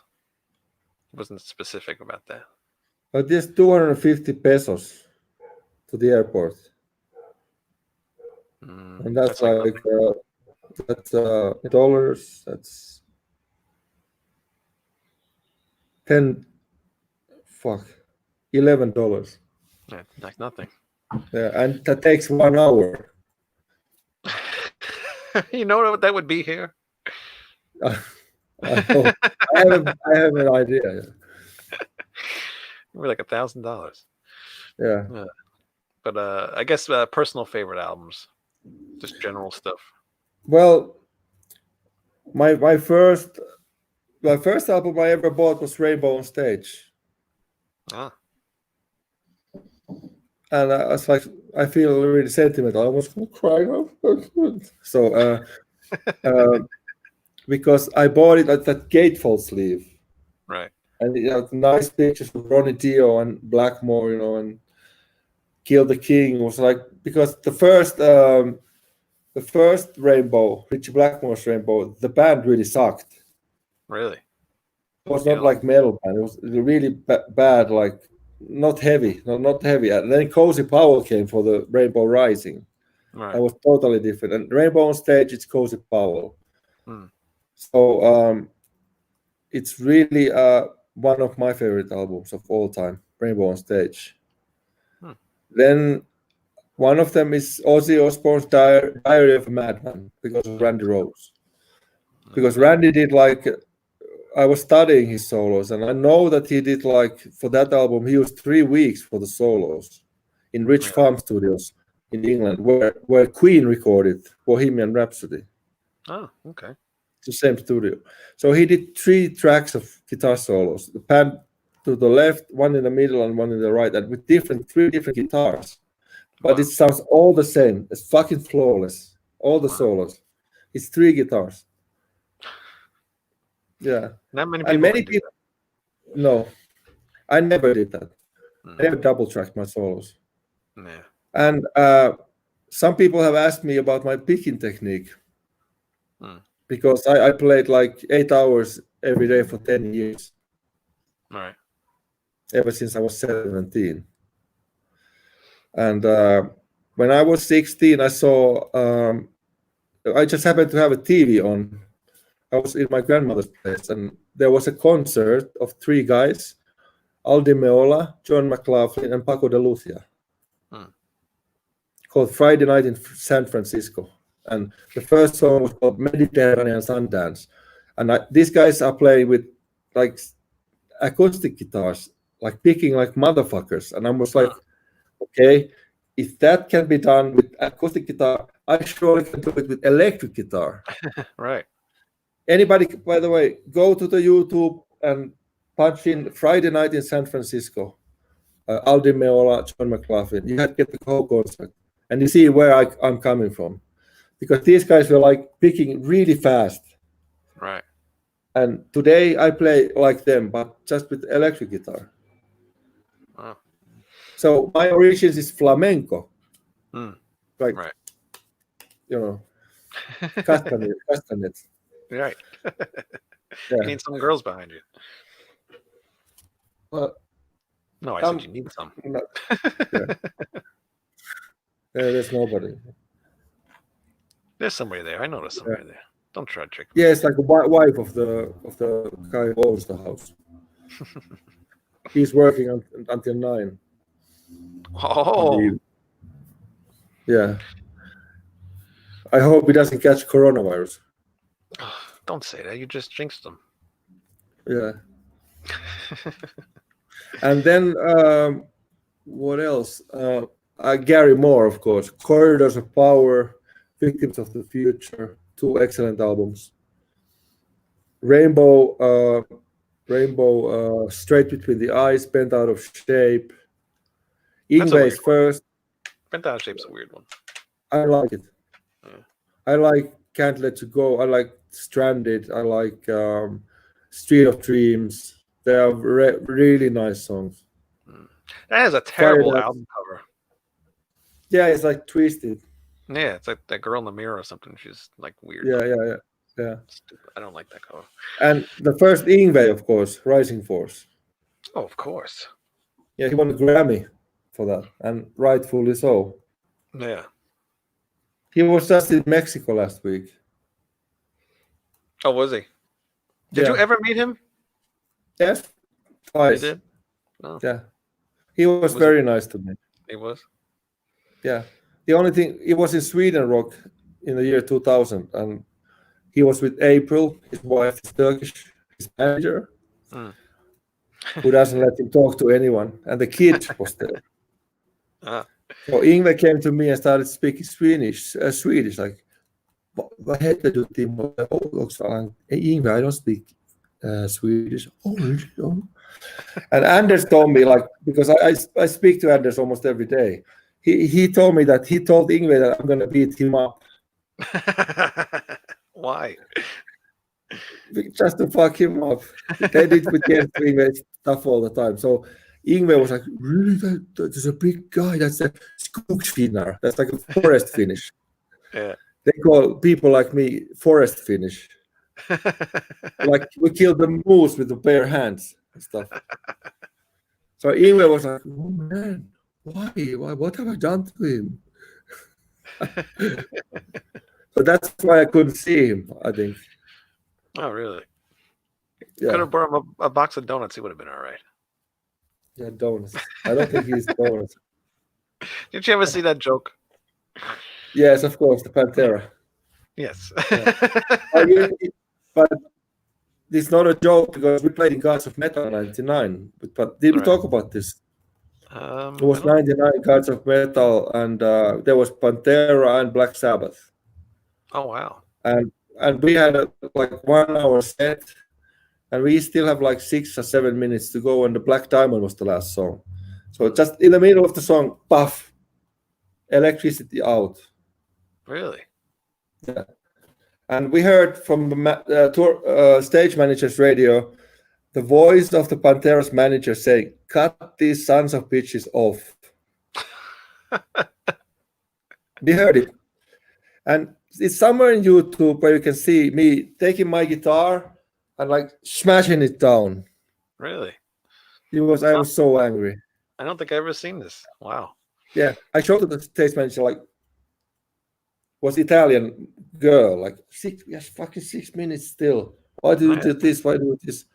He wasn't specific about that. But this 250 pesos to the airport. And that's like that's dollars. That's $11. Yeah, like nothing. Yeah, and that takes 1 hour. You know what that would be here? I have an idea. We're like $1,000. Yeah. But I guess personal favorite albums, just general stuff. Well, my first album I ever bought was Rainbow on Stage. Ah. And I was like, I feel really sentimental. I was crying. So, because I bought it at that gatefold sleeve. Right. And it had nice pictures of Ronnie Dio and Blackmore, and Kill the King was like, because the first Rainbow, Richie Blackmore's Rainbow, the band really sucked. Really? It was not like metal band. It was really bad, like not heavy, not heavy. And then Cozy Powell came for the Rainbow Rising. Right. That was totally different. And Rainbow on Stage, it's Cozy Powell. So it's really one of my favorite albums of all time, Rainbow on Stage. Then one of them is Ozzy Osbourne's Diary of a Madman, because of Randy Rhoads. Because Randy did like, I was studying his solos, and I know that he did like, for that album, he used 3 weeks for the solos in Rich Farm Studios in England, where Queen recorded Bohemian Rhapsody. Oh, okay. It's the same studio. So he did 3 tracks of guitar solos. The pan to the left, one in the middle, and one in the right, and with 3 different guitars. But it sounds all the same. It's fucking flawless. All the solos. It's 3 guitars. Yeah. Not many people. No, I never did that. I never double tracked my solos. Yeah. And some people have asked me about my picking technique, because I played like 8 hours every day for 10 years. Right. Ever since I was 17. And when I was 16, I saw, I just happened to have a TV on. I was in my grandmother's place, and there was a concert of 3 guys, Al Di Meola, John McLaughlin, and Paco de Lucia, called Friday Night in San Francisco. And the first song was called Mediterranean Sundance. And these guys are playing with like acoustic guitars, like picking like motherfuckers. And I was like, okay, if that can be done with acoustic guitar, I surely can do it with electric guitar. Right. Anybody, by the way, go to the YouTube and punch in Friday Night in San Francisco, Al Di Meola, John McLaughlin. You have to get the whole concert, and you see where I'm coming from, because these guys were like picking really fast. Right. And today I play like them, but just with electric guitar. Wow. So my origins is flamenco. Like, right. You know, castanets. Right. Yeah. You need some girls behind you. Well, no, I said you need some. No, yeah. There's nobody. There's somebody there. I know there's somebody there. Don't try to trick me. Yeah, it's like the wife of the guy who owns the house. He's working until 9. Oh. Yeah. I hope he doesn't catch coronavirus. Don't say that. You just jinxed them. Yeah. And then what else? Gary Moore, of course. Corridors of Power, Victims of the Future, 2 excellent albums. Rainbow, Straight Between the Eyes, Bent Out of Shape. Yngwie's first. Bent Out of Shape's a weird one. I like it. Yeah. I like Can't Let You Go. I like Stranded. I like Street of Dreams. They are really nice songs. That has a terrible album cover. Yeah, it's like twisted. Yeah, it's like that girl in the mirror or something. She's like weird. Yeah. Stupid. I don't like that cover. And the first Yngwie, of course, Rising Force. Oh, of course. Yeah, he won a Grammy for that, and rightfully so. Yeah. He was just in Mexico last week. Oh, was he? Did you ever meet him? Yes, twice. You did? Oh. Yeah. He was very nice to me. He was? Yeah. The only thing, he was in Sweden Rock in the year 2000, and he was with April, his wife is Turkish, his manager, who doesn't let him talk to anyone, and the kid was there. So Yngwie came to me and started speaking Swedish, like, vad heter du, Timo? Yngwie, I don't speak Swedish. Oh. And Anders told me, like, because I speak to Anders almost every day. He told me that he told Yngwie that I'm going to beat him up. Why? Just to fuck him up. They did with Yngwie stuff all the time. So Ingve was like, really? There's a big guy. That's a skogsfinnar. That's like a forest Finnish. Yeah. They call people like me forest Finnish. Like we killed the moose with the bare hands and stuff. So Ingve was like, oh man, why? What have I done to him? So that's why I couldn't see him, I think. Oh, really? Yeah. Could have brought him a box of donuts. He would have been all right. Yeah, donuts. I don't think he's donuts. Did you ever see that joke? Yes, of course, the Pantera. Yes. But it's not a joke because we played in Gods of Metal in 99. But did we talk about this? It was 99 Gods of Metal, and there was Pantera and Black Sabbath. Oh, wow. And we had a like 1 hour set, and we still have like 6 or 7 minutes to go, and the Black Diamond was the last song. So just in the middle of the song, puff, electricity out. Really? Yeah. And we heard from the stage manager's radio the voice of the Pantera's manager saying, "Cut these sons of bitches off." We heard it. And it's somewhere in YouTube where you can see me taking my guitar and like smashing it down. Really? I was so angry. I don't think I've ever seen this. Wow. Yeah. I showed to the stage manager, like, was Italian girl, like, fucking 6 minutes still. Why do you do this? Why do you do this?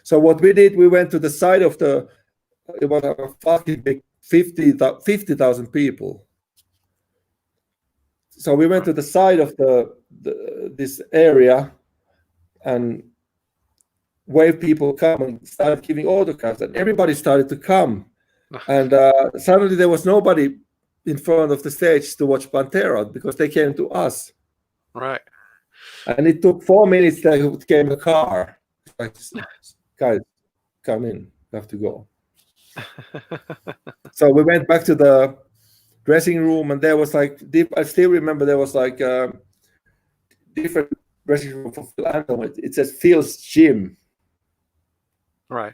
So what we did, we went to the side of it was a fucking big 50,000 people. So we went to the side of this area and waved people come and started giving autographs, and everybody started to come. And suddenly there was nobody in front of the stage to watch Pantera because they came to us. Right. And it took 4 minutes. There came a car. Like, guys, come in. You have to go. So we went back to the dressing room, and there was like I still remember there was like different dressing room for Phil Anselmo. It says Phil's gym. Right.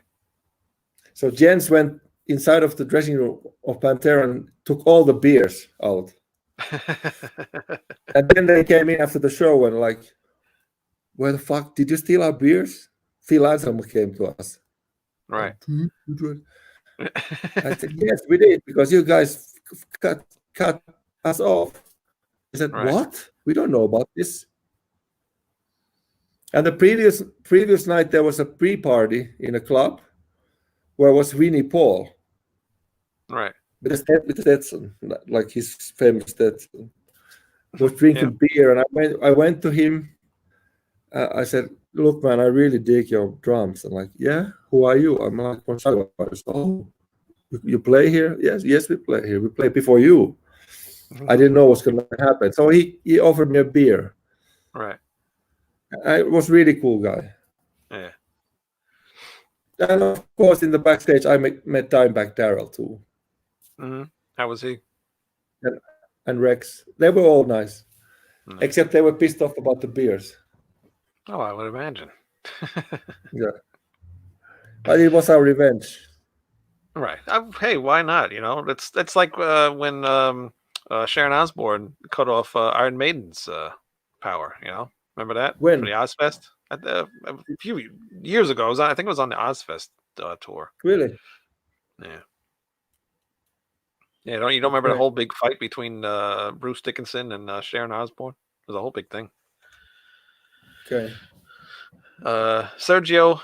So Jens went inside of the dressing room of Pantera and took all the beers out. And then they came in after the show and like, where the fuck did you steal our beers? Phil Anselmo came to us. Right. I said, yes, we did, because you guys cut us off. I said, Right. What? We don't know about this. And the previous night, there was a pre-party in a club where was Winnie Paul. Right. With Stetson, like his famous Stetson. Was drinking beer, and I went to him. I said, look, man, I really dig your drums. And like, yeah, who are you? I'm like, oh, you play here? Yes, we play here. We play before you. I didn't know what's going to happen. So he offered me a beer. Right. I was really cool guy. Yeah. And of course, in the backstage, I met Dimebag Darrell too. Mm-hmm. How was he? And Rex. They were all nice. Except they were pissed off about the beers. Oh, I would imagine. Yeah. But it was our revenge. Right. Hey, why not? You know, it's like when Sharon Osbourne cut off Iron Maiden's power. You know, remember that? When? For the Ozfest? A few years ago. I think it was on the Ozfest tour. Really? Yeah. Yeah. You don't remember the whole big fight between Bruce Dickinson and Sharon Osbourne? It was a whole big thing. Okay. Sergio.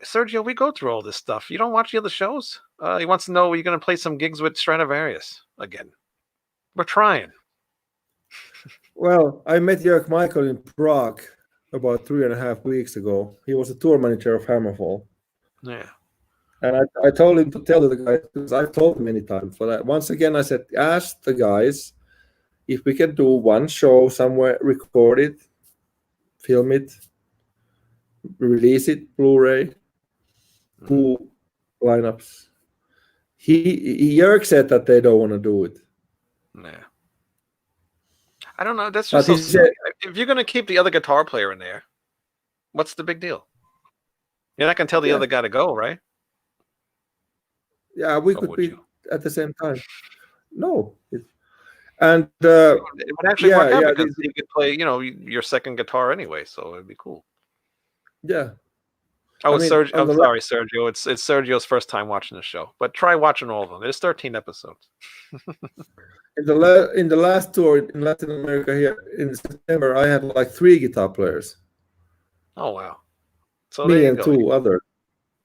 Sergio, we go through all this stuff. You don't watch the other shows? He wants to know, are you going to play some gigs with Stradivarius again? We're trying. Well, I met Jörg Michael in Prague about 3.5 weeks ago. He was a tour manager of Hammerfall. Yeah. And I told him to tell the guys, because I've told him many times for that. Once again, I said, ask the guys if we can do one show somewhere, record it, film it, release it, Blu-ray, 2 lineups. Jörg said that they don't want to do it. Yeah. I don't know. That's just so silly. If you're going to keep the other guitar player in there, what's the big deal? You're not going to tell the other guy to go, right? Yeah, we Or could would be you? at the same time. No, and It would actually work out yeah, because you could play, your second guitar anyway, so it'd be cool. yeah. Oh, I it's mean, Sergio. on I'm the sorry, Sergio. It's Sergio's first time watching the show, but try watching all of them. There's 13 episodes. in the last tour in Latin America here in September, I had like 3 guitar players, Oh wow! So there me you and go. 2 others.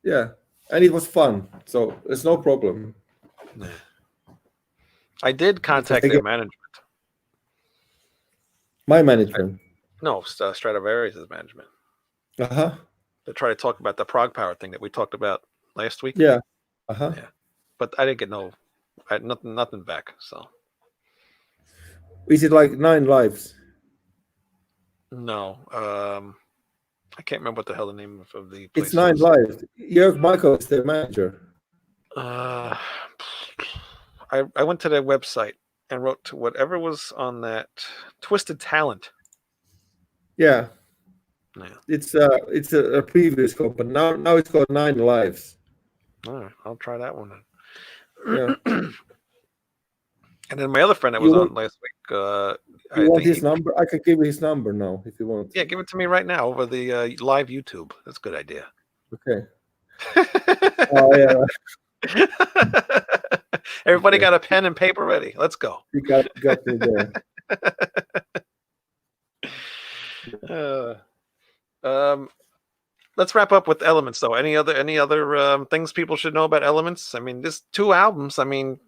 Yeah, and it was fun, so there's no problem. Yeah. I did Because contact they their get management. my management. No, Stradivarius' management. Uh-huh. To try to talk about the prog power thing that we talked about last week. Yeah. Uh-huh. Yeah, but I didn't get nothing back. So Is it like 9 lives? no, I can't remember what the hell the name of the It's place 9 was. lives. Jörg Michael is their manager. I went to their website and wrote to whatever was on that Twisted Talent. Yeah. Yeah. It's a previous company. Now it's called 9 Lives. All right, I'll try that one then. Yeah. And then my other friend that You was want- on last week, You want his number? I can give you his number now if you want. yeah, give it to me right now over the live YouTube. That's a good idea. Okay. Oh yeah, Everybody Okay. got a pen and paper ready. Let's go. you got me there. Let's wrap up with Elements, though. Any other things people should know about Elements? I mean, this 2 albums. I mean,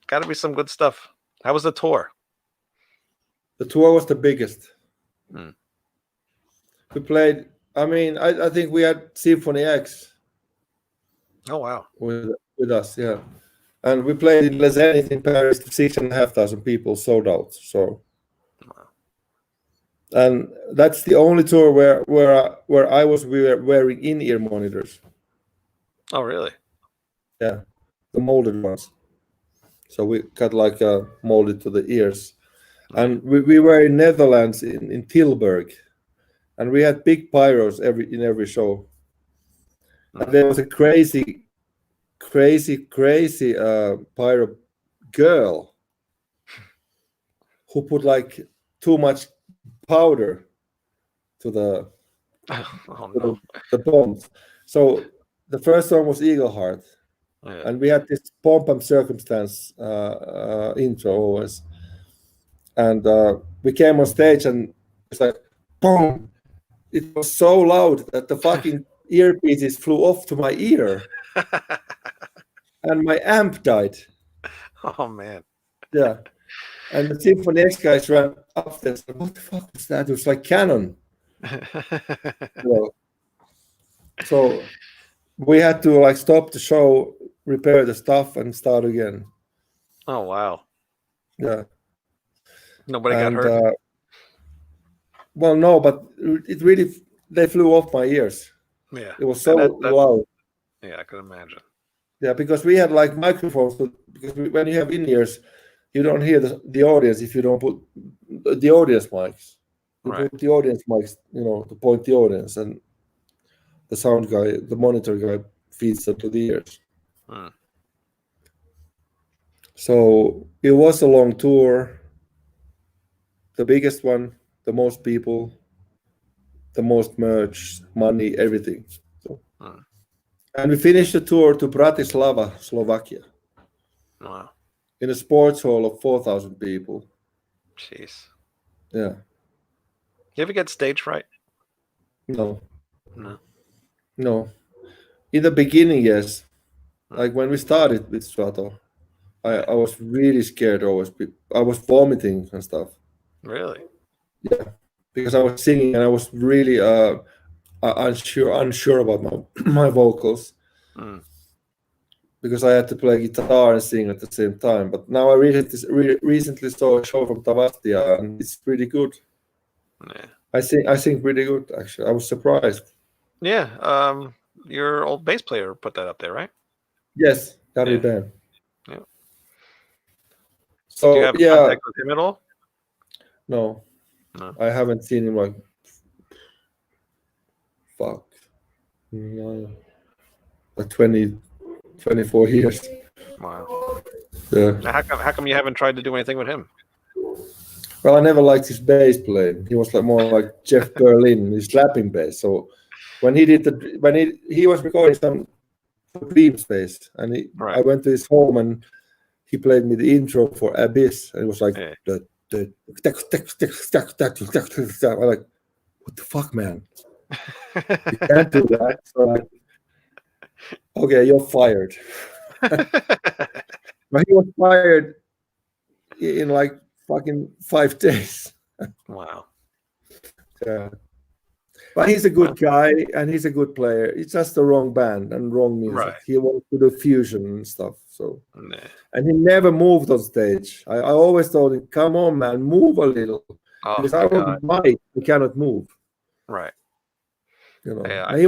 got to be some good stuff. How was the tour? The tour was the biggest. Hmm. We played. I mean, I think we had Symphony X Oh wow! with us. Yeah, and we played in Les Zénith in Paris. 6,500 people sold out. So. And that's the only tour where I was wearing in-ear monitors. Oh really? Yeah, the molded ones. So we got like molded to the ears, and we were in Netherlands in Tilburg, and we had big pyros in every show. And there was a crazy pyro girl who put like too much powder to the the bombs. So the first song was Eagleheart, and we had this pomp and circumstance intro always. And we came on stage, and it's like, boom! It was so loud that the fucking earpieces flew off to my ear, and my amp died. Oh man! Yeah, and the Symphony X guys ran up there. So, what the fuck was that? It was like Canon. So we had to like stop the show, repair the stuff, and start again. Oh wow! Yeah. Nobody got hurt. Well, no, but they flew off my ears. Yeah, it was so loud. Yeah, I can imagine. Yeah, because we had like microphones. Because when you have in ears, you don't hear the audience if you don't put the audience mics. You put the audience mics, to point the audience, and the sound guy, the monitor guy, feeds them to the ears. So it was a long tour, the biggest one, the most people, the most merch, money, everything. So, and we finished the tour to Bratislava, Slovakia. Wow. In a sports hall of 4,000 people. Jeez. Yeah. You ever get stage fright? No. No. In the beginning, yes. Like when we started with Strato, I was really scared always. I was vomiting and stuff. Really? Yeah. Because I was singing and I was really unsure about my vocals. Because I had to play guitar and sing at the same time. But now I recently saw a show from Tavastia, and it's pretty good. Yeah. I sing pretty good, actually. I was surprised. Yeah. Your old bass player put that up there, right? Yes, Gary Ben. Yeah. So do you have contact with him at all? No. I haven't seen him like like 20 24 years. Wow. Yeah. Now, how come you haven't tried to do anything with him? Well, I never liked his bass playing. He was like more like Jeff Berlin, his slapping bass. So when he did he was recording some Dreams bass, and I Right. went to his home and he played me the intro for Abyss, and it was like Yeah. I'm like, what the fuck, man? You can't do that. So like, okay, you're fired. But he was fired in like fucking 5 days. Wow. Yeah. But he's a good guy and he's a good player. It's just the wrong band and wrong music. Right. He wants to do fusion and stuff. So, Nah. and he never moved on stage. I always told him, "Come on, man, move a little." Oh Because my our God. mic, we cannot move. Right. You know, Yeah, and he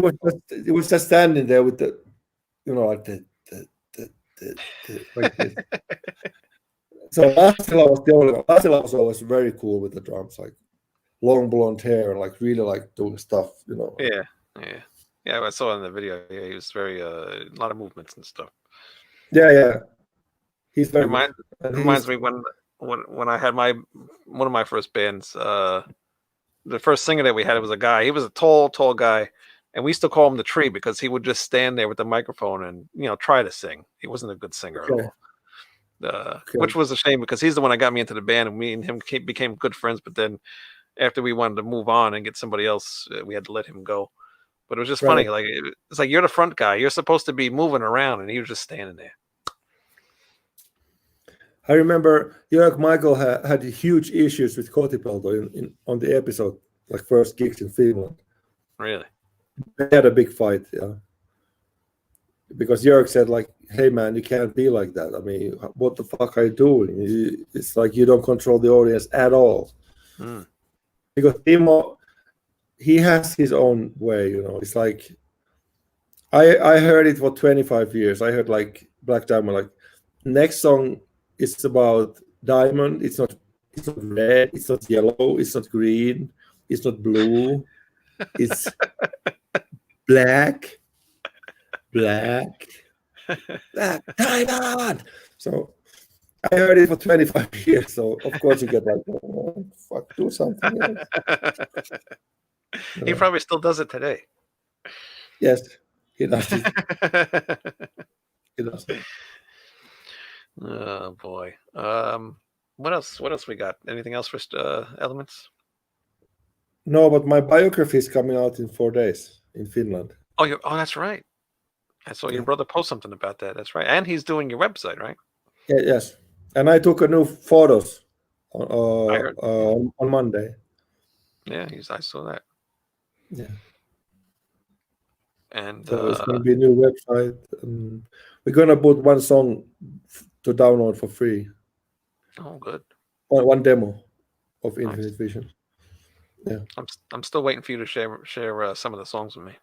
was just standing there with the, you know, like like this. So Lasila was the only one. Lasila was always very cool with the drums, like long blonde hair and like really like doing stuff, you know. Yeah. I saw in the video. Yeah, he was very a lot of movements and stuff. Yeah. He's very reminds me when I had one of my first bands. The first singer that we had was a guy. He was a tall guy, and we used to call him the Tree because he would just stand there with the microphone and try to sing. He wasn't a good singer at all. Which was a shame because he's the one that got me into the band, and me and him became good friends. But then after we wanted to move on and get somebody else, we had to let him go. But it was just funny. Like it's like you're the front guy. You're supposed to be moving around, and he was just standing there. I remember Jörg Michael had huge issues with Kotipelto on the episode, like first gigs in Finland. Really? They had a big fight, yeah. Because Jörg said, like, "Hey man, you can't be like that. I mean, what the fuck are you doing? It's like you don't control the audience at all." Mm. Because Timo, he has his own way, you know. It's like I heard it for 25 years. I heard like Black Diamond, like next song is about diamond. It's not red, it's not yellow, it's not green, it's not blue, it's black diamond. So I heard it for 25 years. So of course you get like, oh, fuck, do something else. He probably still does it today. Yes, he does it. He does it. Oh boy. What else we got? Anything else for Elements? No, but my biography is coming out in 4 days in Finland. Oh, that's right. I saw your brother post something about that. That's right. And he's doing your website, right? Yeah, yes. And I took a new photos on Monday. Yeah, I saw that. Yeah. And so it's going to be a new website. We're going to put one song to download for free. Oh, good. One demo of Infinite Vision. Yeah. I'm still waiting for you to share some of the songs with me.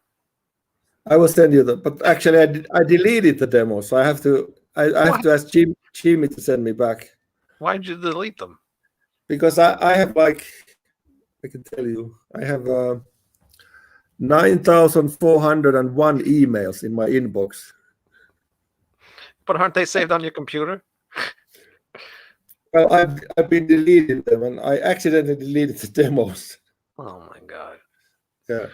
I will send you that, but actually I deleted the demo, so I have to ask Jimmy to send me back. Why did you delete them? Because I have like, I can tell you, I have 9,401 emails in my inbox. But aren't they saved on your computer? Well, I've been deleting them, and I accidentally deleted the demos. Oh my God! Yeah,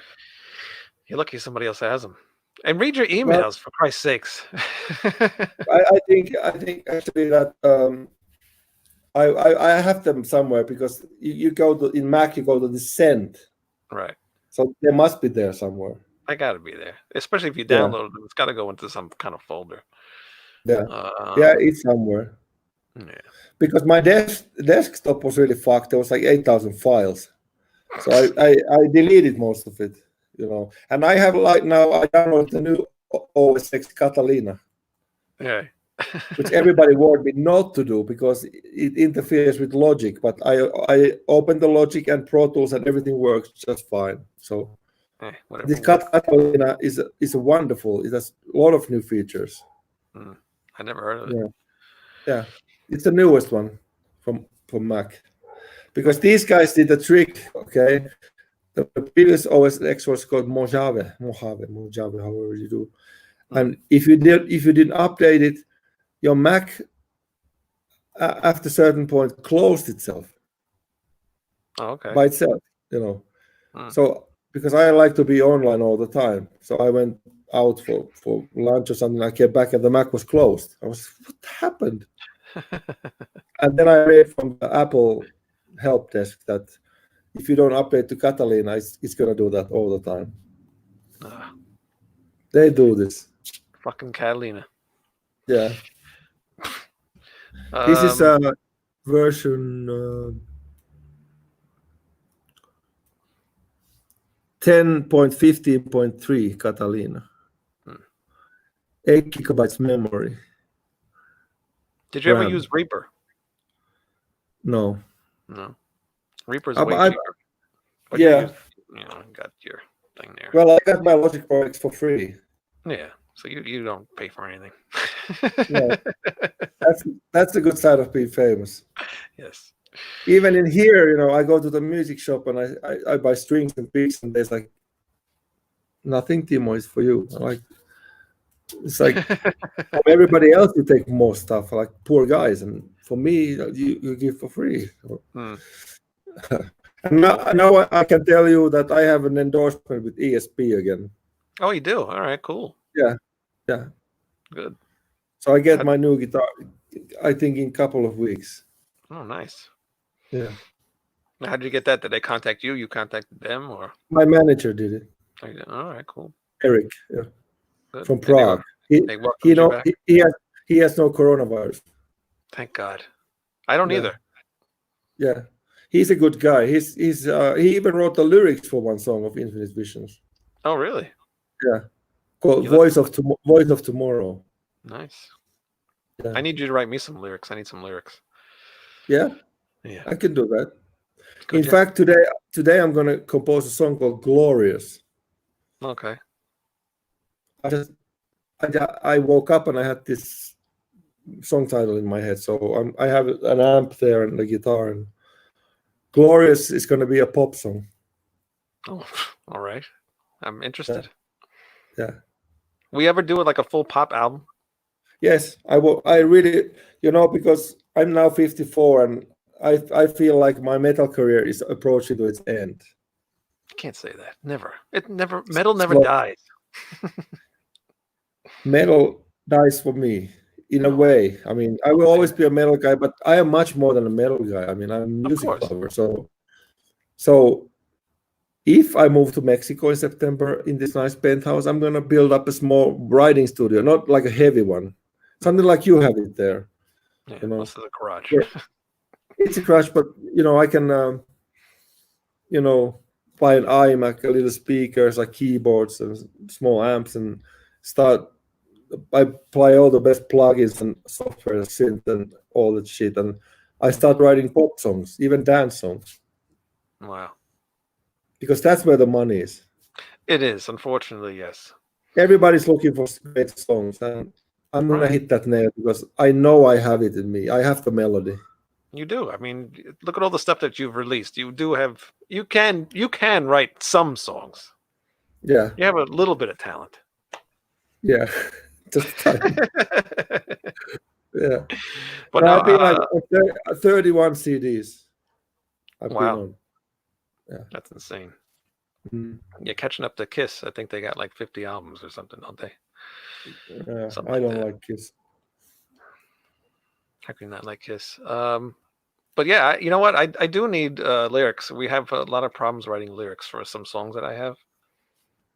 you're lucky somebody else has them. And read your emails, for Christ's sakes. I think actually that I have them somewhere because you go to in Mac, you go to the send. Right. So they must be there somewhere. They got to be there, especially if you download them. It's got to go into some kind of folder. Yeah, it's somewhere. Yeah. Because my desktop was really fucked. There was like 8,000 files, so I deleted most of it, you know. And I have like now I downloaded the new OS X Catalina. Yeah. Which everybody warned me not to do because it interferes with Logic. But I opened the Logic and Pro Tools and everything works just fine. So this Catalina is wonderful. It has a lot of new features. I never heard of it. Yeah, it's the newest one from Mac. Because these guys did the trick, okay? The previous OS X was called Mojave, however you do. And if you didn't update it, your Mac after a certain point closed itself Okay. by itself, So because I like to be online all the time, so I went out for lunch or something. I came back and the Mac was closed. I was, what happened? And then I read from the Apple help desk that if you don't update to Catalina, it's gonna do that all the time. They do this. Fucking Catalina. Yeah. This is version 10.15.3 Catalina. 8 gigabytes memory. Did you ever use Reaper? No. Reaper's way cheaper. But yeah. You got your thing there. Well, I got my Logic Pro X for free. Yeah. So you don't pay for anything. Yeah. That's the good side of being famous. Yes. Even in here, I go to the music shop and I buy strings and picks, and there's like, nothing, Timo, is for you. It's like from everybody else you take more stuff, like poor guys, and for me you give for free. And now I can tell you that I have an endorsement with ESP again. Oh, you do? All right, cool. Yeah. Good. So I get my new guitar, I think, in a couple of weeks. Oh, nice. Yeah. How did you get that? Did they contact you? You contacted them, or my manager did it? All right, cool. Eric, yeah. Good. From Prague. He has no coronavirus. Thank God. I don't either. Yeah, he's a good guy. He even wrote the lyrics for one song of Infinite Visions. Oh, really? Yeah, called Voice of Tomorrow. Nice. Yeah. I need you to write me some lyrics. I need some lyrics. Yeah, I can do that. In fact, today I'm gonna compose a song called Glorious. Okay. I woke up and I had this song title in my head, so I have an amp there and the guitar, and Glorious is going to be a pop song. Oh, all right. I'm interested. Yeah. We ever do it like a full pop album? Yes, I will. I really, because I'm now 54 and I feel like my metal career is approaching to its end. You can't say that. Never. Metal never dies. Metal dies for me in a way. I mean, I will always be a metal guy, but I am much more than a metal guy. I mean, I'm a music lover. So if I move to Mexico in September in this nice penthouse, I'm going to build up a small writing studio, not like a heavy one. Something like you have it there. Yeah, this is a garage. Yeah. It's a garage, but I can, buy an iMac, a little speakers, like keyboards and small amps, and start. I apply all the best plugins and software, synth, and all that shit, and I start writing pop songs, even dance songs. Wow. Because that's where the money is. It is, unfortunately, yes. Everybody's looking for great songs, and I'm gonna hit that nail because I know I have it in me. I have the melody. You do. I mean, look at all the stuff that you've released. You do have. You can write some songs. Yeah. You have a little bit of talent. Yeah. Just time. Yeah. But I've been like 31 CDs. I've been on. Yeah. That's insane. Mm-hmm. Yeah, catching up to Kiss. I think they got like 50 albums or something, don't they? Yeah, I don't like Kiss. How can you not like Kiss? But yeah, you know what? I do need lyrics. We have a lot of problems writing lyrics for some songs that I have.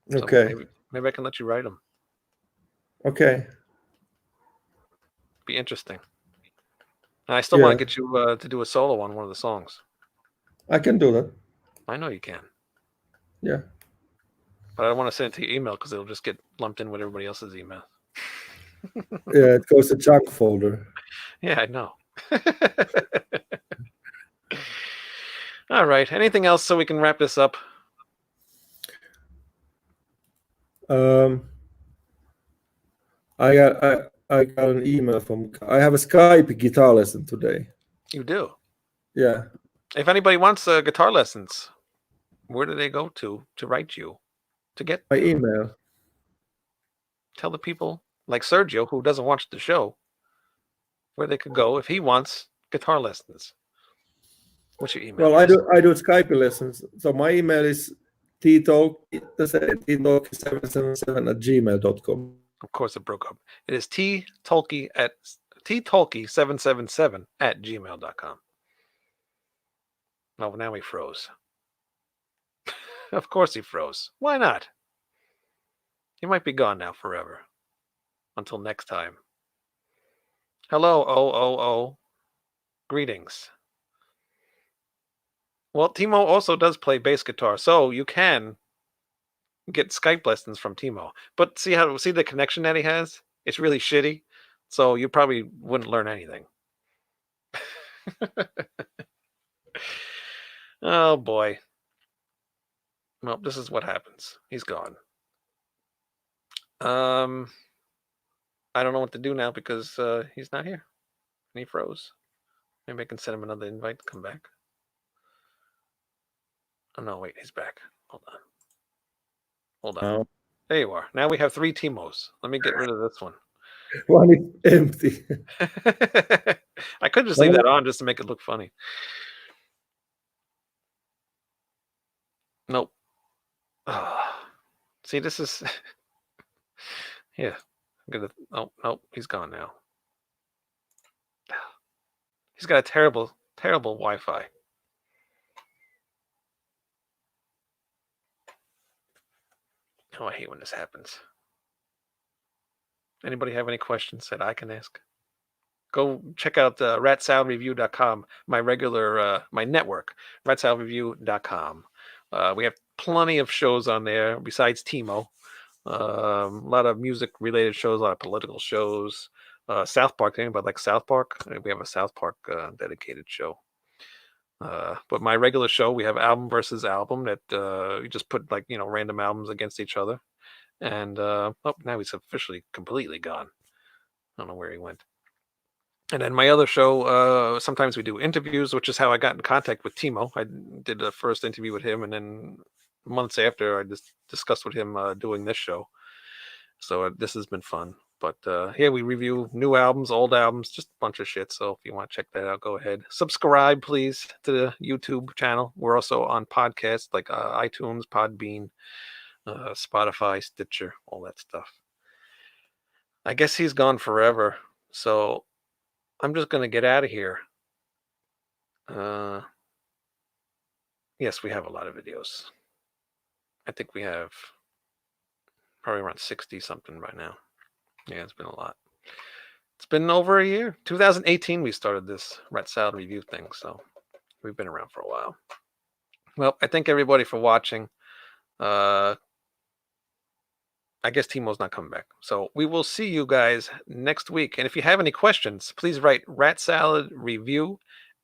So okay. Maybe I can let you write them. Okay. Be interesting. And I still want to get you to do a solo on one of the songs. I can do that. I know you can. Yeah. But I don't want to send it to your email because it'll just get lumped in with everybody else's email. Yeah, it goes to junk folder. Yeah, I know. All right. Anything else so we can wrap this up? I got an email from. I have a Skype guitar lesson today. You do? Yeah. If anybody wants guitar lessons, where do they go to write you? To get my email. Tell the people like Sergio, who doesn't watch the show, where they could go if he wants guitar lessons. What's your email? Well, I do Skype lessons. So my email is ttalk777 @gmail.com. Of course, it broke up. It is ttalky777 @gmail.com. Oh, now he froze. Of course he froze. Why not? He might be gone now forever. Until next time. Hello, oh. Greetings. Well, Timo also does play bass guitar, so you can get Skype lessons from Timo. But see the connection that he has? It's really shitty, so you probably wouldn't learn anything. Oh boy. Well, this is what happens. He's gone. I don't know what to do now because he's not here. And he froze. Maybe I can send him another invite to come back. Oh no, wait, he's back. Hold on. No. There you are. Now we have 3 Timos. Let me get rid of this one. One is empty. I could just leave that on just to make it look funny. Nope. See, this is... Yeah. I'm gonna... Oh, nope. He's gone now. He's got a terrible, terrible Wi-Fi. Oh, I hate when this happens. Anybody have any questions that I can ask? Go check out RatSaladReview.com, my regular, my network, RatSaladReview.com. We have plenty of shows on there besides Timo. A lot of music-related shows, a lot of political shows. South Park, anybody like South Park? We have a South Park dedicated show. But my regular show, we have album versus album that we just put random albums against each other. And oh, now he's officially completely gone. I don't know where he went. And then my other show, sometimes we do interviews, which is how I got in contact with Timo. I did the first interview with him, and then months after, I just discussed with him doing this show. So this has been fun. But here we review new albums, old albums, just a bunch of shit. So if you want to check that out, go ahead. Subscribe, please, to the YouTube channel. We're also on podcasts like iTunes, Podbean, Spotify, Stitcher, all that stuff. I guess he's gone forever. So I'm just going to get out of here. Yes, we have a lot of videos. I think we have probably around 60 something right now. Yeah, it's been a lot. It's been over a year. 2018 we started this Rat Salad Review thing, so we've been around for a while. Well, I thank everybody for watching. I guess Timo's not coming back. So we will see you guys next week. And if you have any questions, please write RatSaladReview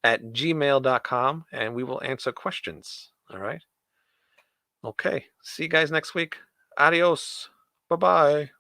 @gmail.com and we will answer questions. All right. Okay. See you guys next week. Adios. Bye-bye.